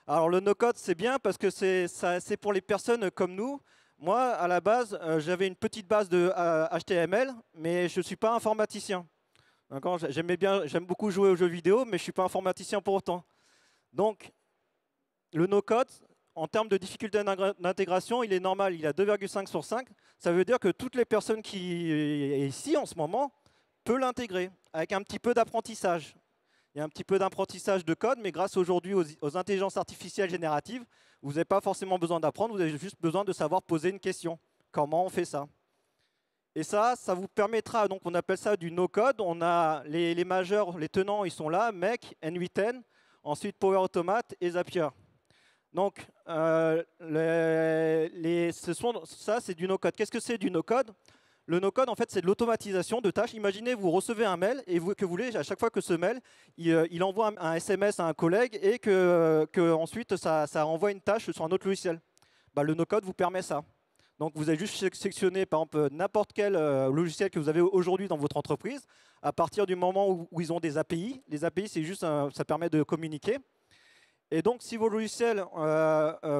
Alors le no-code, c'est bien parce que c'est pour les personnes comme nous. Moi, à la base, j'avais une petite base de HTML, mais je ne suis pas informaticien. J'aime beaucoup jouer aux jeux vidéo, mais je ne suis pas informaticien pour autant. Donc, le no-code, en termes de difficulté d'intégration, il est normal, il est à 2,5 sur 5. Ça veut dire que toutes les personnes qui sont ici en ce moment peuvent l'intégrer avec un petit peu d'apprentissage. Il y a un petit peu d'apprentissage de code, mais grâce aujourd'hui aux intelligences artificielles génératives, vous n'avez pas forcément besoin d'apprendre, vous avez juste besoin de savoir poser une question. Comment on fait ça? Et ça vous permettra, donc on appelle ça du no-code. On a les majeurs, les tenants, ils sont là, MEC, N8N, ensuite Power Automate et Zapier. Donc, ça, c'est du no-code. Qu'est-ce que c'est du no-code? Le no-code, en fait, c'est de l'automatisation de tâches. Imaginez, vous recevez un mail et que vous voulez, à chaque fois que ce mail, il envoie un SMS à un collègue et que ensuite, ça renvoie une tâche sur un autre logiciel. Bah, le no-code vous permet ça. Donc, vous avez juste sélectionné, par exemple, n'importe quel logiciel que vous avez aujourd'hui dans votre entreprise. À partir du moment où ils ont des API, les API, c'est juste, ça permet de communiquer. Et donc, si vos logiciels,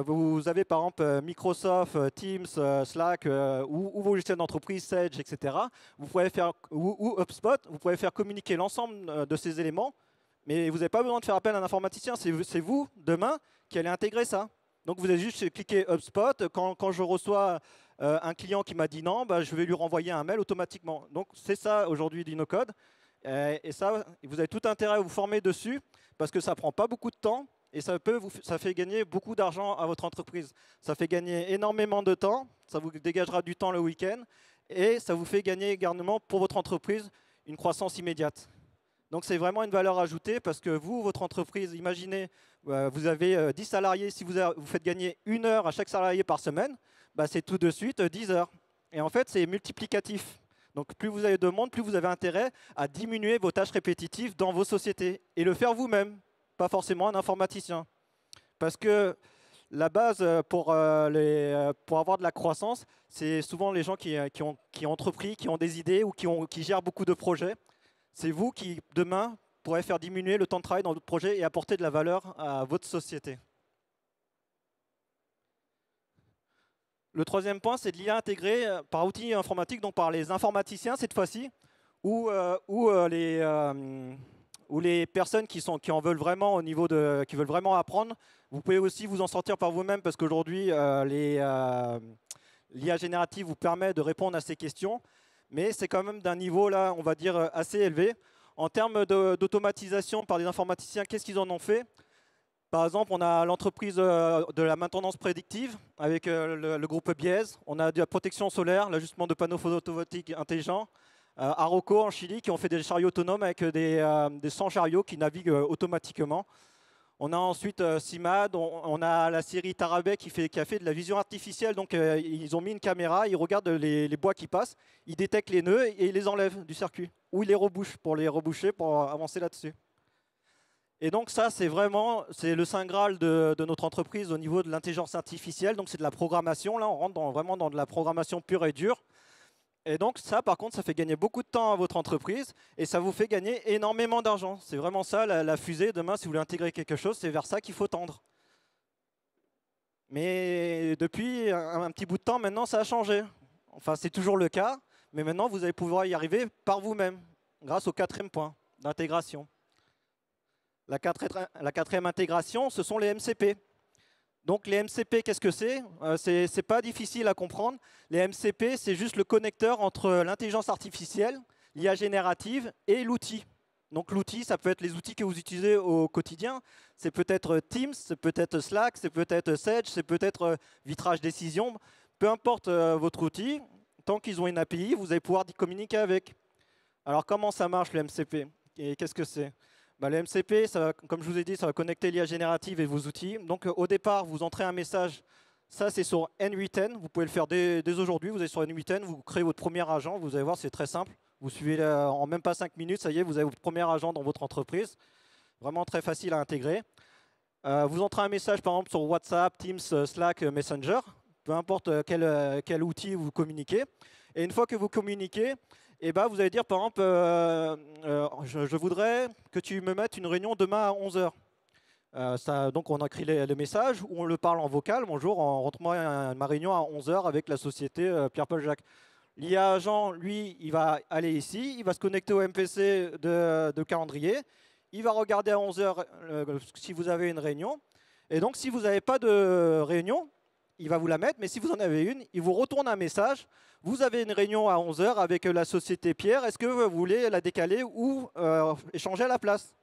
vous avez par exemple Microsoft, Teams, Slack ou vos logiciels d'entreprise, Sage, etc., vous pouvez faire, ou HubSpot, vous pouvez faire communiquer l'ensemble de ces éléments, mais vous n'avez pas besoin de faire appel à un informaticien. C'est vous, demain, qui allez intégrer ça. Donc, vous avez juste cliqué HubSpot. Quand je reçois un client qui m'a dit non, bah, je vais lui renvoyer un mail automatiquement. Donc, c'est ça aujourd'hui du no-code. Et ça, vous avez tout intérêt à vous former dessus parce que ça ne prend pas beaucoup de temps. Et ça fait gagner beaucoup d'argent à votre entreprise. Ça fait gagner énormément de temps, ça vous dégagera du temps le week-end, et ça vous fait gagner également pour votre entreprise une croissance immédiate. Donc c'est vraiment une valeur ajoutée parce que vous, votre entreprise, imaginez, vous avez 10 salariés, si vous faites gagner 1 heure à chaque salarié par semaine, bah c'est tout de suite 10 heures. Et en fait, c'est multiplicatif. Donc plus vous avez de monde, plus vous avez intérêt à diminuer vos tâches répétitives dans vos sociétés et le faire vous-même. Pas forcément un informaticien. Parce que la base pour avoir de la croissance, c'est souvent les gens qui ont entrepris, qui ont des idées ou qui gèrent beaucoup de projets. C'est vous qui, demain, pourrez faire diminuer le temps de travail dans votre projet et apporter de la valeur à votre société. Le troisième point, c'est de l'IA intégrée par outils informatiques, donc par les informaticiens cette fois-ci, ou les personnes qui en veulent vraiment qui veulent vraiment apprendre. Vous pouvez aussi vous en sortir par vous-même parce qu'aujourd'hui, l'IA générative vous permet de répondre à ces questions, mais c'est quand même d'un niveau, là, on va dire, assez élevé. En termes d'automatisation par les informaticiens, qu'est-ce qu'ils en ont fait? Par exemple, on a l'entreprise de la maintenance prédictive avec le groupe Biez. On a de la protection solaire, l'ajustement de panneaux photovoltaïques intelligents. Arauco en Chili qui ont fait des chariots autonomes avec des 100 chariots qui naviguent automatiquement. On a ensuite CIMAD, on a la série Tarabay qui a fait de la vision artificielle. Donc ils ont mis une caméra, ils regardent les bois qui passent, ils détectent les nœuds et ils les enlèvent du circuit. Ou ils les rebouchent pour avancer là-dessus. Et donc ça, c'est le Saint Graal de notre entreprise au niveau de l'intelligence artificielle. Donc c'est de la programmation. Là, on rentre vraiment dans de la programmation pure et dure. Et donc ça, par contre, ça fait gagner beaucoup de temps à votre entreprise et ça vous fait gagner énormément d'argent. C'est vraiment ça, la fusée. Demain, si vous voulez intégrer quelque chose, c'est vers ça qu'il faut tendre. Mais depuis un petit bout de temps, maintenant, ça a changé. Enfin, c'est toujours le cas, mais maintenant, vous allez pouvoir y arriver par vous-même, grâce au 4e point d'intégration. La 4e intégration, ce sont les MCP. Donc les MCP, qu'est-ce que c'est? C'est pas difficile à comprendre. Les MCP, c'est juste le connecteur entre l'intelligence artificielle, l'IA générative et l'outil. Donc l'outil, ça peut être les outils que vous utilisez au quotidien. C'est peut-être Teams, c'est peut-être Slack, c'est peut-être Sage, c'est peut-être Vitrage Décision. Peu importe votre outil, tant qu'ils ont une API, vous allez pouvoir communiquer avec. Alors comment ça marche le MCP? Et qu'est-ce que c'est? Le MCP, comme je vous ai dit, ça va connecter l'IA générative et vos outils. Donc au départ, vous entrez un message. Ça, c'est sur N8N. Vous pouvez le faire dès aujourd'hui. Vous allez sur N8N, vous créez votre premier agent. Vous allez voir, c'est très simple. Vous suivez en même pas 5 minutes, ça y est, vous avez votre premier agent dans votre entreprise. Vraiment très facile à intégrer. Vous entrez un message, par exemple, sur WhatsApp, Teams, Slack, Messenger. Peu importe quel outil vous communiquez. Et une fois que vous communiquez, et vous allez dire, par exemple, je voudrais que tu me mettes une réunion demain à 11 h. Donc, on a écrit le message, ou on le parle en vocal. Bonjour, rentre-moi ma réunion à 11 h avec la société Pierre-Paul Jacques. L'IA agent, lui, il va aller ici, il va se connecter au MPC de calendrier. Il va regarder à 11 h si vous avez une réunion. Et donc, si vous n'avez pas de réunion, il va vous la mettre. Mais si vous en avez une, il vous retourne un message. Vous avez une réunion à 11 h avec la société Pierre. Est-ce que vous voulez la décaler ou échanger à la place?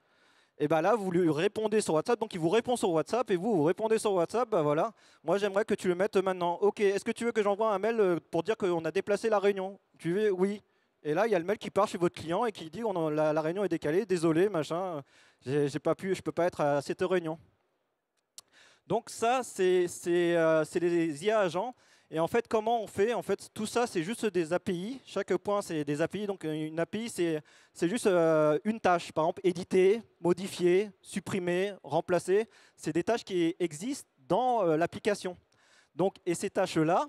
Et bien là, vous lui répondez sur WhatsApp, donc il vous répond sur WhatsApp, et vous répondez sur WhatsApp, ben voilà, moi j'aimerais que tu le mettes maintenant. Ok, est-ce que tu veux que j'envoie un mail pour dire qu'on a déplacé la réunion? Tu veux? Oui. Et là, il y a le mail qui part chez votre client et qui dit la réunion est décalée, désolé, machin, j'ai pas pu, je peux pas être à cette réunion. Donc ça, c'est les IA agents. Et en fait, comment on fait? En fait, tout ça, c'est juste des API. Chaque point, c'est des API. Donc une API, c'est juste une tâche. Par exemple, éditer, modifier, supprimer, remplacer. C'est des tâches qui existent dans l'application. Donc, et ces tâches-là,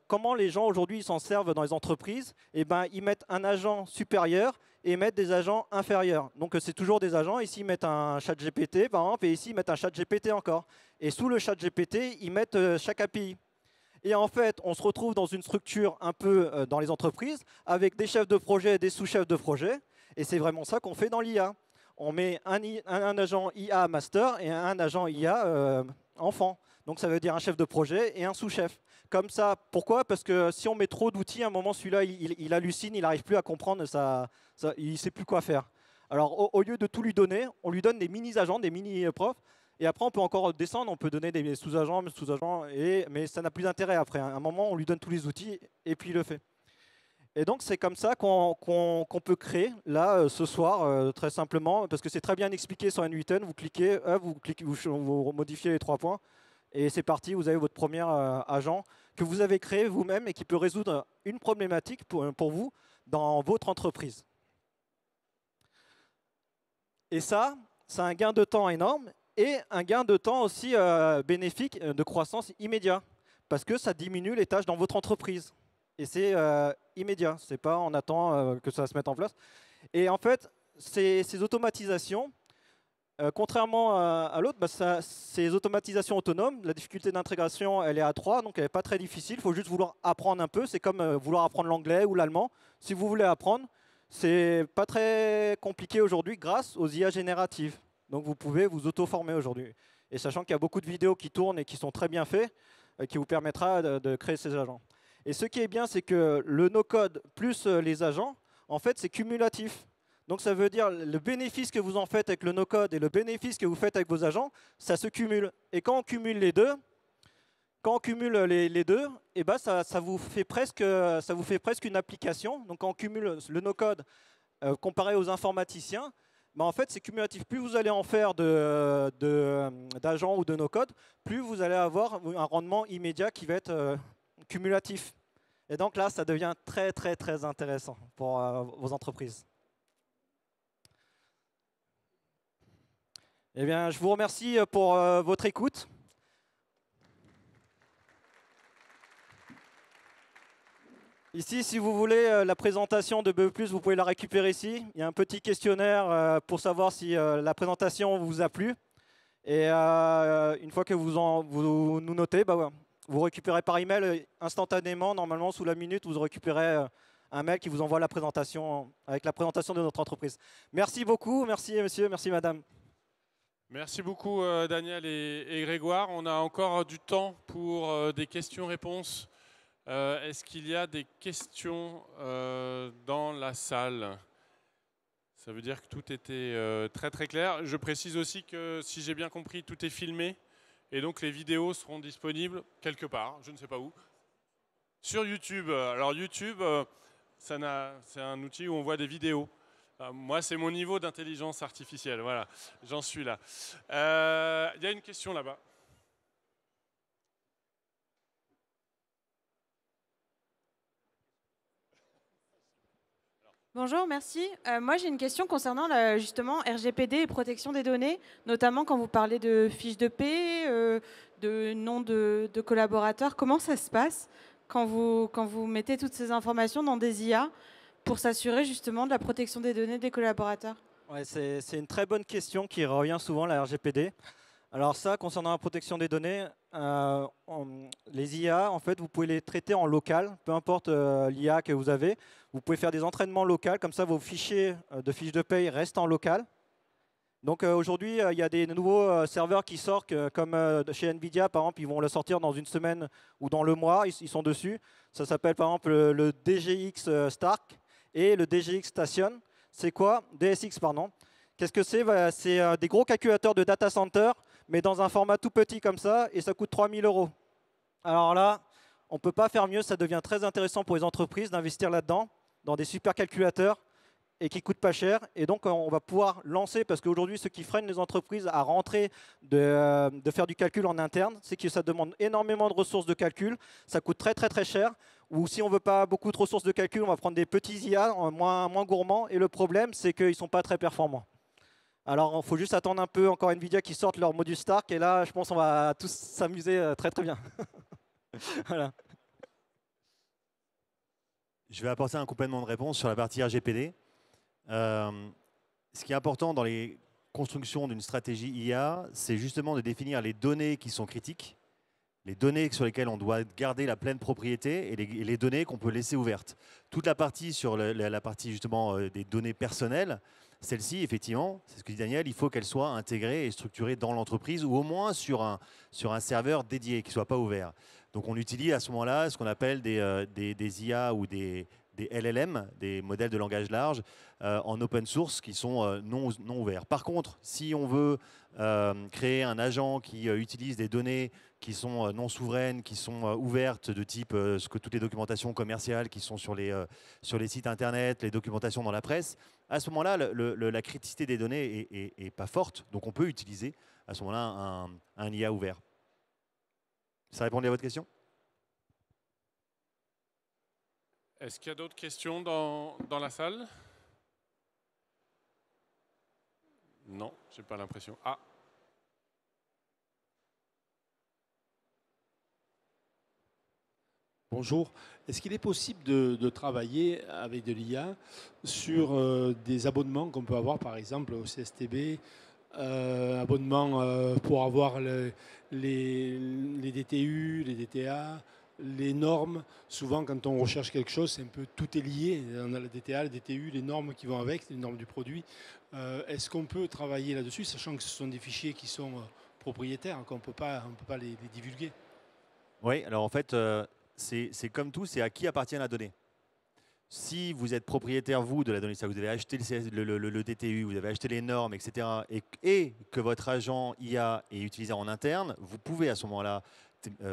comment les gens aujourd'hui s'en servent dans les entreprises? Eh ben, ils mettent un agent supérieur et ils mettent des agents inférieurs. Donc c'est toujours des agents. Ici, ils mettent un chat GPT, par exemple, et ici, ils mettent un chat GPT encore. Et sous le chat GPT, ils mettent chaque API. Et en fait, on se retrouve dans une structure un peu dans les entreprises, avec des chefs de projet et des sous-chefs de projet. Et c'est vraiment ça qu'on fait dans l'IA. On met un agent IA master et un agent IA enfant. Donc ça veut dire un chef de projet et un sous-chef. Comme ça, pourquoi? Parce que si on met trop d'outils, à un moment, celui-là, il hallucine, il n'arrive plus à comprendre, il ne sait plus quoi faire. Alors, au lieu de tout lui donner, on lui donne des mini-agents, des mini-profs. Et après, on peut encore descendre, on peut donner des sous-agents, mais ça n'a plus d'intérêt après. À un moment, on lui donne tous les outils et puis il le fait. Et donc, c'est comme ça qu'on peut créer, là, ce soir, très simplement, parce que c'est très bien expliqué sur N8N. Vous cliquez, vous modifiez les 3 points, et c'est parti, vous avez votre premier agent que vous avez créé vous-même et qui peut résoudre une problématique pour vous dans votre entreprise. Et ça, c'est un gain de temps énorme. Et un gain de temps aussi bénéfique de croissance immédiat, parce que ça diminue les tâches dans votre entreprise. Et c'est immédiat, c'est pas on attend que ça se mette en place. Et en fait, ces automatisations, contrairement à l'autre, ces automatisations autonomes, la difficulté d'intégration, elle est à 3, donc elle n'est pas très difficile, il faut juste vouloir apprendre un peu, c'est comme vouloir apprendre l'anglais ou l'allemand. Si vous voulez apprendre, c'est pas très compliqué aujourd'hui grâce aux IA génératives. Donc vous pouvez vous auto-former aujourd'hui. Et sachant qu'il y a beaucoup de vidéos qui tournent et qui sont très bien faites, qui vous permettra de créer ces agents. Et ce qui est bien, c'est que le no-code plus les agents, en fait, c'est cumulatif. Donc ça veut dire le bénéfice que vous en faites avec le no-code et le bénéfice que vous faites avec vos agents, ça se cumule. Et quand on cumule les deux, et ben ça vous fait presque une application. Donc quand on cumule le no-code comparé aux informaticiens, ben en fait, c'est cumulatif. Plus vous allez en faire d'agents ou de no-code, plus vous allez avoir un rendement immédiat qui va être cumulatif. Et donc là, ça devient très, très, très intéressant pour vos entreprises. Eh bien, je vous remercie pour votre écoute. Ici, si vous voulez la présentation de BE+, vous pouvez la récupérer ici. Il y a un petit questionnaire pour savoir si la présentation vous a plu. Et une fois que vous nous notez, vous récupérez par email instantanément, normalement sous la minute, vous récupérez un mail qui vous envoie la présentation avec la présentation de notre entreprise. Merci beaucoup, merci monsieur, merci madame. Merci beaucoup Daniel et Grégoire. On a encore du temps pour des questions-réponses. Est-ce qu'il y a des questions dans la salle? Ça veut dire que tout était très très clair. Je précise aussi que si j'ai bien compris, tout est filmé et donc les vidéos seront disponibles quelque part, je ne sais pas où, sur YouTube. Alors YouTube, c'est un outil où on voit des vidéos. Moi, c'est mon niveau d'intelligence artificielle. Voilà, j'en suis là. Il y a une question là-bas. Bonjour, merci. Moi, j'ai une question concernant justement RGPD et protection des données, notamment quand vous parlez de fiches de paie, de nom de collaborateurs. Comment ça se passe quand vous mettez toutes ces informations dans des IA pour s'assurer justement de la protection des données des collaborateurs? Ouais, c'est une très bonne question qui revient souvent, la RGPD. Alors ça, concernant la protection des données, les IA, en fait, vous pouvez les traiter en local, peu importe l'IA que vous avez. Vous pouvez faire des entraînements locaux, comme ça vos fichiers de fiches de paye restent en local. Donc aujourd'hui, il y a des nouveaux serveurs qui sortent, comme chez Nvidia, par exemple, ils vont le sortir dans une semaine ou dans le mois, ils sont dessus. Ça s'appelle par exemple le DGX Stark et le DGX Station. C'est quoi? DSX, pardon. Qu'est-ce que c'est? C'est des gros calculateurs de data center, mais dans un format tout petit comme ça, et ça coûte 3 000 €. Alors là, on ne peut pas faire mieux, ça devient très intéressant pour les entreprises d'investir là-dedans, dans des super calculateurs, et qui ne coûtent pas cher. Et donc, on va pouvoir lancer, parce qu'aujourd'hui, ce qui freine les entreprises à rentrer, de faire du calcul en interne, c'est que ça demande énormément de ressources de calcul, ça coûte très très très cher. Ou si on ne veut pas beaucoup de ressources de calcul, on va prendre des petits IA moins gourmands, et le problème, c'est qu'ils ne sont pas très performants. Alors, il faut juste attendre un peu encore Nvidia qui sortent leur module Stark, et là, je pense qu'on va tous s'amuser très très bien. Voilà. Je vais apporter un complément de réponse sur la partie RGPD. Ce qui est important dans les constructions d'une stratégie IA, c'est justement de définir les données qui sont critiques, les données sur lesquelles on doit garder la pleine propriété et les données qu'on peut laisser ouvertes. Toute la partie sur la partie justement des données personnelles, celle-ci, effectivement, c'est ce que dit Daniel, il faut qu'elle soit intégrée et structurée dans l'entreprise ou au moins sur un serveur dédié qui ne soit pas ouvert. Donc on utilise à ce moment-là ce qu'on appelle des IA ou des LLM, des modèles de langage large, en open source qui sont non ouverts. Par contre, si on veut créer un agent qui utilise des données qui sont non souveraines, qui sont ouvertes de type ce que toutes les documentations commerciales qui sont sur les sites internet, les documentations dans la presse, à ce moment-là, la criticité des données est pas forte, donc on peut utiliser à ce moment-là un IA ouvert. Ça répondait à votre question ? Est-ce qu'il y a d'autres questions dans la salle? Non, j'ai pas l'impression. Ah. Bonjour. Est-ce qu'il est possible de travailler avec de l'IA sur des abonnements qu'on peut avoir, par exemple, au CSTB, abonnements pour avoir les DTU, les DTA, les normes? Souvent, quand on recherche quelque chose, c'est un peu tout est lié. On a la DTA, le DTU, les normes qui vont avec, les normes du produit. Est-ce qu'on peut travailler là-dessus, sachant que ce sont des fichiers qui sont propriétaires, qu'on ne peut pas les divulguer? Oui, alors en fait, c'est comme tout, c'est à qui appartient la donnée. Si vous êtes propriétaire, vous, de la donnée, vous avez acheté le DTU, vous avez acheté les normes, etc., et que votre agent IA est utilisé en interne, vous pouvez à ce moment-là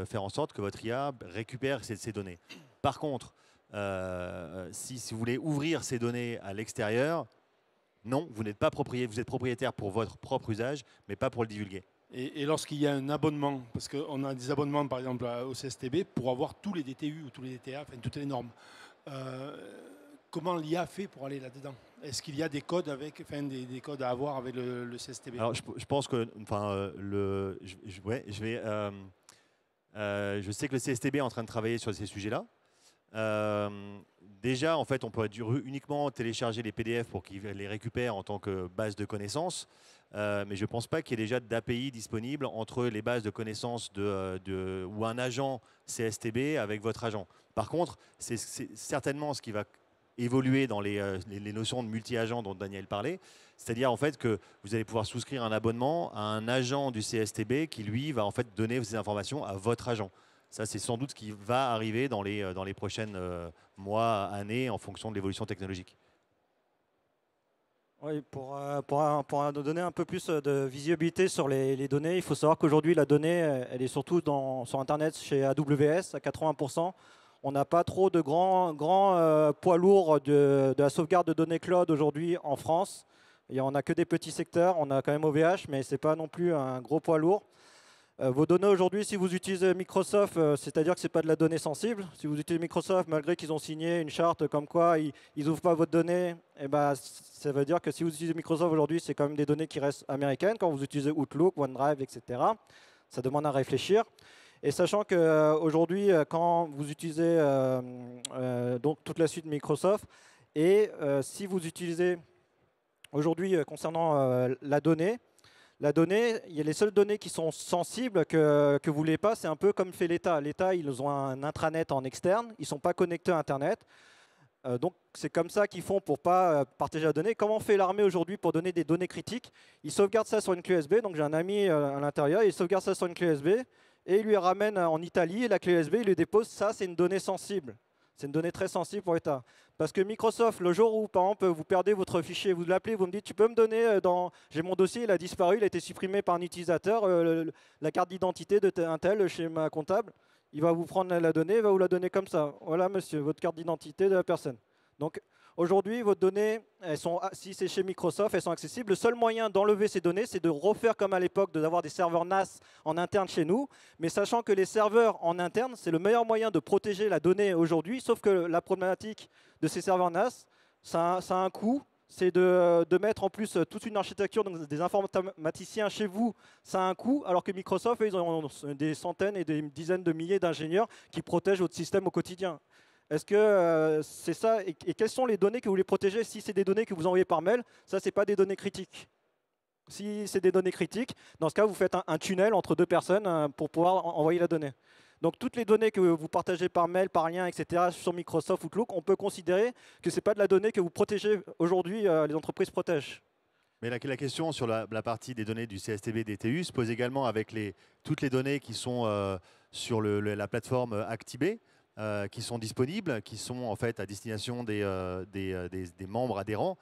faire en sorte que votre IA récupère ces données. Par contre, si vous voulez ouvrir ces données à l'extérieur, non, vous n'êtes pas propriétaire, vous êtes propriétaire pour votre propre usage, mais pas pour le divulguer. Et lorsqu'il y a un abonnement, parce qu'on a des abonnements par exemple au CSTB pour avoir tous les DTU ou tous les DTA, enfin toutes les normes, comment l'IA fait pour aller là-dedans? Est-ce qu'il y a des codes des codes à avoir avec le CSTB? Alors je pense que, je sais que le CSTB est en train de travailler sur ces sujets-là. Déjà, en fait, on peut uniquement télécharger les PDF pour qu'ils les récupèrent en tant que base de connaissances. Mais je ne pense pas qu'il y ait déjà d'API disponible entre les bases de connaissances ou un agent CSTB avec votre agent. Par contre, c'est certainement ce qui va évoluer dans les notions de multi-agents dont Daniel parlait. C'est-à-dire en fait que vous allez pouvoir souscrire un abonnement à un agent du CSTB qui, lui, va en fait donner ces informations à votre agent. Ça, c'est sans doute ce qui va arriver dans les prochaines mois, années, en fonction de l'évolution technologique. Oui, pour donner un peu plus de visibilité sur les données, il faut savoir qu'aujourd'hui, la donnée, elle est surtout sur Internet chez AWS à 80%. On n'a pas trop de grands poids lourds de la sauvegarde de données cloud aujourd'hui en France. On n'a que des petits secteurs. On a quand même OVH, mais ce n'est pas non plus un gros poids lourd. Vos données aujourd'hui, si vous utilisez Microsoft, c'est-à-dire que ce n'est pas de la donnée sensible. Si vous utilisez Microsoft, malgré qu'ils ont signé une charte comme quoi ils n'ouvrent pas votre donnée, ça veut dire que si vous utilisez Microsoft aujourd'hui, c'est quand même des données qui restent américaines. Quand vous utilisez Outlook, OneDrive, etc., ça demande à réfléchir. Et sachant qu'aujourd'hui, quand vous utilisez donc toute la suite Microsoft, et si vous utilisez aujourd'hui concernant la donnée, il y a les seules données qui sont sensibles que vous ne voulez pas, c'est un peu comme fait l'État. L'État, ils ont un intranet en externe, ils ne sont pas connectés à Internet. Donc c'est comme ça qu'ils font pour ne pas partager la donnée. Comment fait l'armée aujourd'hui pour donner des données critiques? Ils sauvegardent ça sur une clé USB, donc j'ai un ami à l'intérieur, il sauvegarde ça sur une clé USB, et il lui ramène en Italie la clé USB, il lui dépose, ça c'est une donnée sensible. C'est une donnée très sensible pour l'État. Parce que Microsoft, le jour où, par exemple, vous perdez votre fichier, vous l'appelez, vous me dites, tu peux me donner, j'ai mon dossier, il a disparu, il a été supprimé par un utilisateur, la carte d'identité d'un tel chez ma comptable, il va vous prendre la donnée, il va vous la donner comme ça. Voilà, monsieur, votre carte d'identité de la personne. Donc, aujourd'hui, vos données, si c'est chez Microsoft, elles sont accessibles. Le seul moyen d'enlever ces données, c'est de refaire comme à l'époque, d'avoir des serveurs NAS en interne chez nous. Mais sachant que les serveurs en interne, c'est le meilleur moyen de protéger la donnée aujourd'hui, sauf que la problématique de ces serveurs NAS, ça a un coût. C'est de mettre en plus toute une architecture, donc des informaticiens chez vous, ça a un coût, alors que Microsoft, ils ont des centaines et des dizaines de milliers d'ingénieurs qui protègent votre système au quotidien. Est-ce que c'est ça et quelles sont les données que vous voulez protéger? Si c'est des données que vous envoyez par mail, ça, ce n'est pas des données critiques. Si c'est des données critiques, dans ce cas, vous faites un tunnel entre deux personnes pour pouvoir envoyer la donnée. Donc, toutes les données que vous partagez par mail, par lien, etc., sur Microsoft Outlook, on peut considérer que ce n'est pas de la donnée que vous protégez aujourd'hui, les entreprises protègent. Mais la question sur la partie des données du CSTB DTU se pose également avec toutes les données qui sont sur la plateforme Actibé, qui sont disponibles, qui sont en fait à destination des membres adhérents.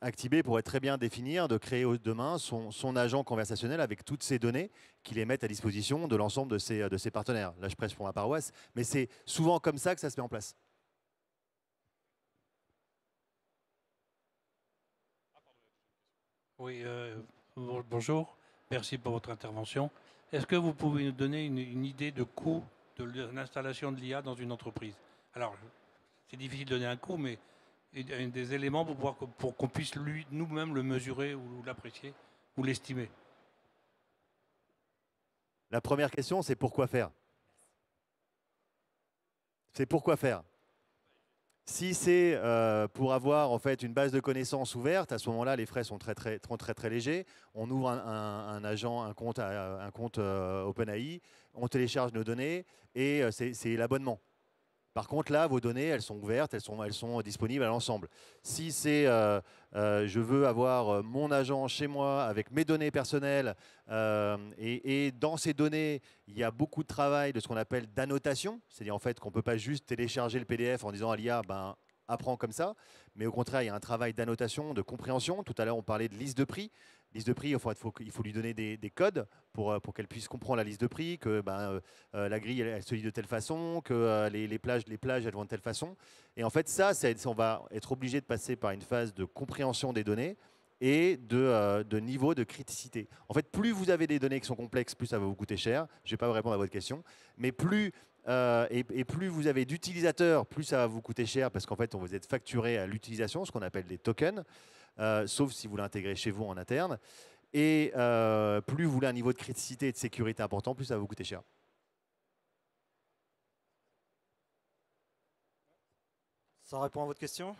Actibé pourrait très bien définir de créer demain son agent conversationnel avec toutes ces données qui les mettent à disposition de l'ensemble de ses partenaires. Là, je prêche pour ma paroisse, mais c'est souvent comme ça que ça se met en place. Oui, bonjour, merci pour votre intervention. Est-ce que vous pouvez nous donner une idée de coût de l'installation de l'IA dans une entreprise? Alors, c'est difficile de donner un coût, mais des éléments pour qu'on puisse nous-mêmes le mesurer ou l'apprécier ou l'estimer. La première question, c'est pourquoi faire? C'est pourquoi faire? Si c'est pour avoir en fait une base de connaissances ouverte, à ce moment-là, les frais sont très légers. On ouvre un compte OpenAI, on télécharge nos données et c'est l'abonnement. Par contre, là, vos données, elles sont ouvertes, elles sont disponibles à l'ensemble. Si c'est je veux avoir mon agent chez moi avec mes données personnelles et dans ces données, il y a beaucoup de travail de ce qu'on appelle d'annotation. C'est-à-dire en fait qu'on ne peut pas juste télécharger le PDF en disant à l'IA, ben, apprends comme ça. Mais au contraire, il y a un travail d'annotation, de compréhension. Tout à l'heure, on parlait de liste de prix. Liste de prix, il faut lui donner des codes pour qu'elle puisse comprendre la liste de prix, que la grille, elle se lit de telle façon, que les plages, elles vont de telle façon. Et en fait, on va être obligé de passer par une phase de compréhension des données et de niveau de criticité. En fait, plus vous avez des données qui sont complexes, plus ça va vous coûter cher. Je ne vais pas vous répondre à votre question. Mais plus vous avez d'utilisateurs, plus ça va vous coûter cher parce qu'en fait, vous êtes facturé à l'utilisation, ce qu'on appelle des tokens. Sauf si vous l'intégrez chez vous en interne. Et plus vous voulez un niveau de criticité et de sécurité important, plus ça va vous coûter cher. Ça répond à votre question?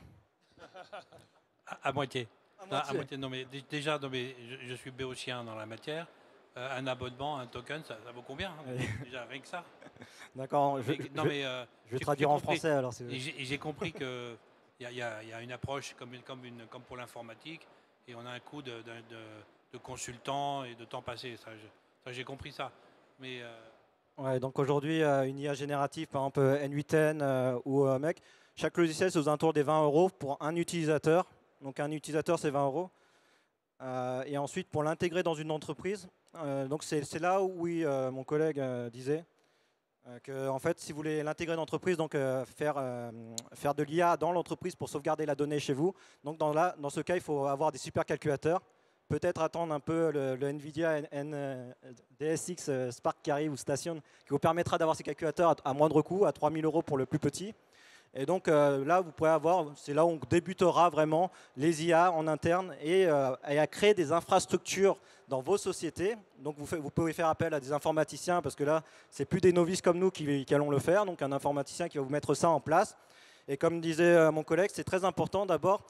À moitié. À moitié. Non, mais déjà, je suis béotien dans la matière. Un abonnement, un token, ça vaut combien Oui. Déjà, rien que ça. D'accord, je vais traduire en français alors. J'ai compris que il y a une approche comme pour l'informatique et on a un coût de consultant et de temps passé. Ça j'ai compris ça. Mais ouais, donc aujourd'hui, une IA générative, par exemple N8N ou MEC, chaque logiciel c'est aux alentours des 20 € pour un utilisateur. Donc un utilisateur c'est 20 €. Et ensuite pour l'intégrer dans une entreprise, donc c'est là où oui, mon collègue disait. Que, en fait, si vous voulez l'intégrer dans l'entreprise, donc faire de l'IA dans l'entreprise pour sauvegarder la donnée chez vous, donc dans ce cas, il faut avoir des supercalculateurs. Peut-être attendre un peu le NVIDIA DSX Spark qui arrive ou Station, qui vous permettra d'avoir ces calculateurs à moindre coût, à 3 000 € pour le plus petit. Et donc là, vous pourrez avoir, c'est là où on débutera vraiment les IA en interne et à créer des infrastructures dans vos sociétés. Donc vous pouvez faire appel à des informaticiens parce que là, c'est plus des novices comme nous qui allons le faire. Donc un informaticien qui va vous mettre ça en place. Et comme disait mon collègue, c'est très important d'abord.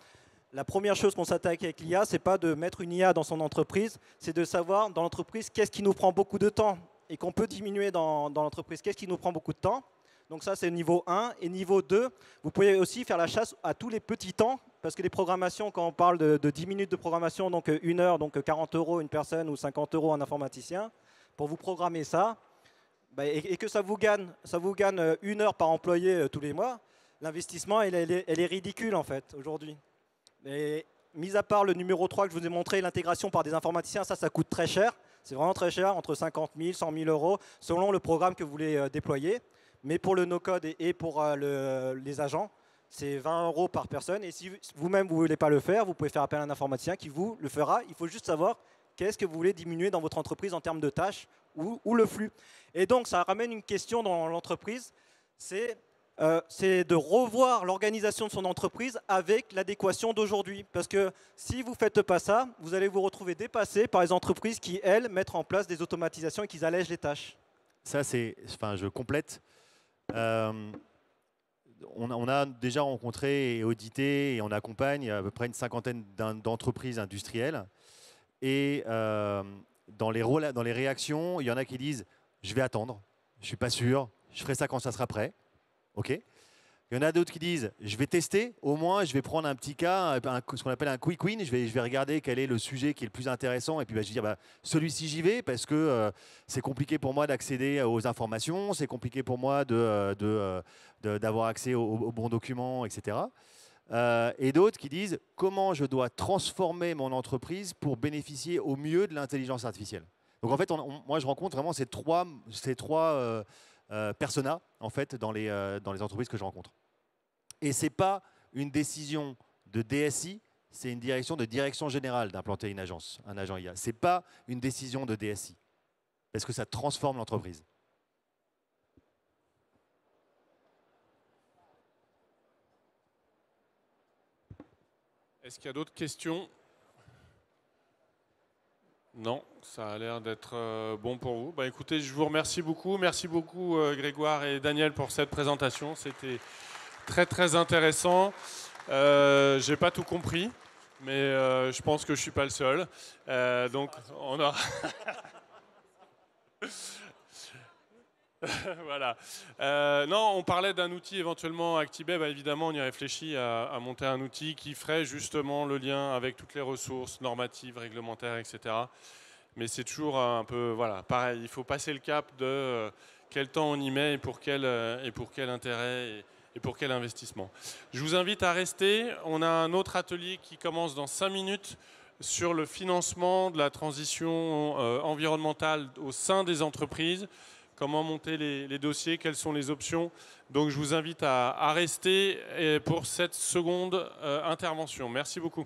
La première chose qu'on s'attaque avec l'IA, c'est pas de mettre une IA dans son entreprise, c'est de savoir dans l'entreprise qu'est-ce qui nous prend beaucoup de temps et qu'on peut diminuer dans l'entreprise. Qu'est-ce qui nous prend beaucoup de temps? Donc ça, c'est niveau 1. Et niveau 2, vous pouvez aussi faire la chasse à tous les petits temps, parce que les programmations, quand on parle de 10 minutes de programmation, donc 1 heure, donc 40 € une personne ou 50 € un informaticien, pour vous programmer ça, et que ça vous gagne 1 heure par employé tous les mois, l'investissement, elle est ridicule en fait aujourd'hui. Et mis à part le numéro 3 que je vous ai montré, l'intégration par des informaticiens, ça coûte très cher. C'est vraiment très cher, entre 50 000 100 000 euros, selon le programme que vous voulez déployer. Mais pour le no-code et pour les agents, c'est 20 euros par personne. Et si vous-même, vous ne voulez pas le faire, vous pouvez faire appel à un informaticien qui vous le fera. Il faut juste savoir qu'est-ce que vous voulez diminuer dans votre entreprise en termes de tâches ou le flux. Et donc, ça ramène une question dans l'entreprise, c'est de revoir l'organisation de son entreprise avec l'adéquation d'aujourd'hui. Parce que si vous ne faites pas ça, vous allez vous retrouver dépassé par les entreprises qui, elles, mettent en place des automatisations et qui allègent les tâches. Ça, je complète. On a déjà rencontré et audité et on accompagne à peu près une cinquantaine d'entreprises industrielles. Et dans les réactions, il y en a qui disent « je vais attendre, je ne suis pas sûr, je ferai ça quand ça sera prêt ». Ok. Il y en a d'autres qui disent je vais tester, au moins je vais prendre un petit cas, ce qu'on appelle un quick win, je vais regarder quel est le sujet qui est le plus intéressant et puis je vais dire celui-ci j'y vais parce que c'est compliqué pour moi d'accéder aux informations, c'est compliqué pour moi d'avoir accès aux bons documents, etc. Et d'autres qui disent comment je dois transformer mon entreprise pour bénéficier au mieux de l'intelligence artificielle. Donc en fait, moi je rencontre vraiment ces trois personas en fait, dans les entreprises que je rencontre. Et ce n'est pas une décision de DSI, c'est une direction générale d'implanter un agent IA. Ce n'est pas une décision de DSI, parce que ça transforme l'entreprise. Est-ce qu'il y a d'autres questions? Non, ça a l'air d'être bon pour vous. Bah, écoutez, je vous remercie beaucoup. Merci beaucoup Grégoire et Daniel pour cette présentation. C'était très très intéressant. J'ai pas tout compris, mais je pense que je suis pas le seul. Donc on a voilà. Non, on parlait d'un outil éventuellement Actibay. Bah, évidemment, on y réfléchit à monter un outil qui ferait justement le lien avec toutes les ressources normatives, réglementaires, etc. Mais c'est toujours un peu, voilà, pareil. Il faut passer le cap de quel temps on y met et pour quel intérêt et pour quel investissement. Je vous invite à rester. On a un autre atelier qui commence dans 5 minutes sur le financement de la transition environnementale au sein des entreprises. Comment monter les dossiers, quelles sont les options. Donc je vous invite à rester pour cette seconde intervention. Merci beaucoup.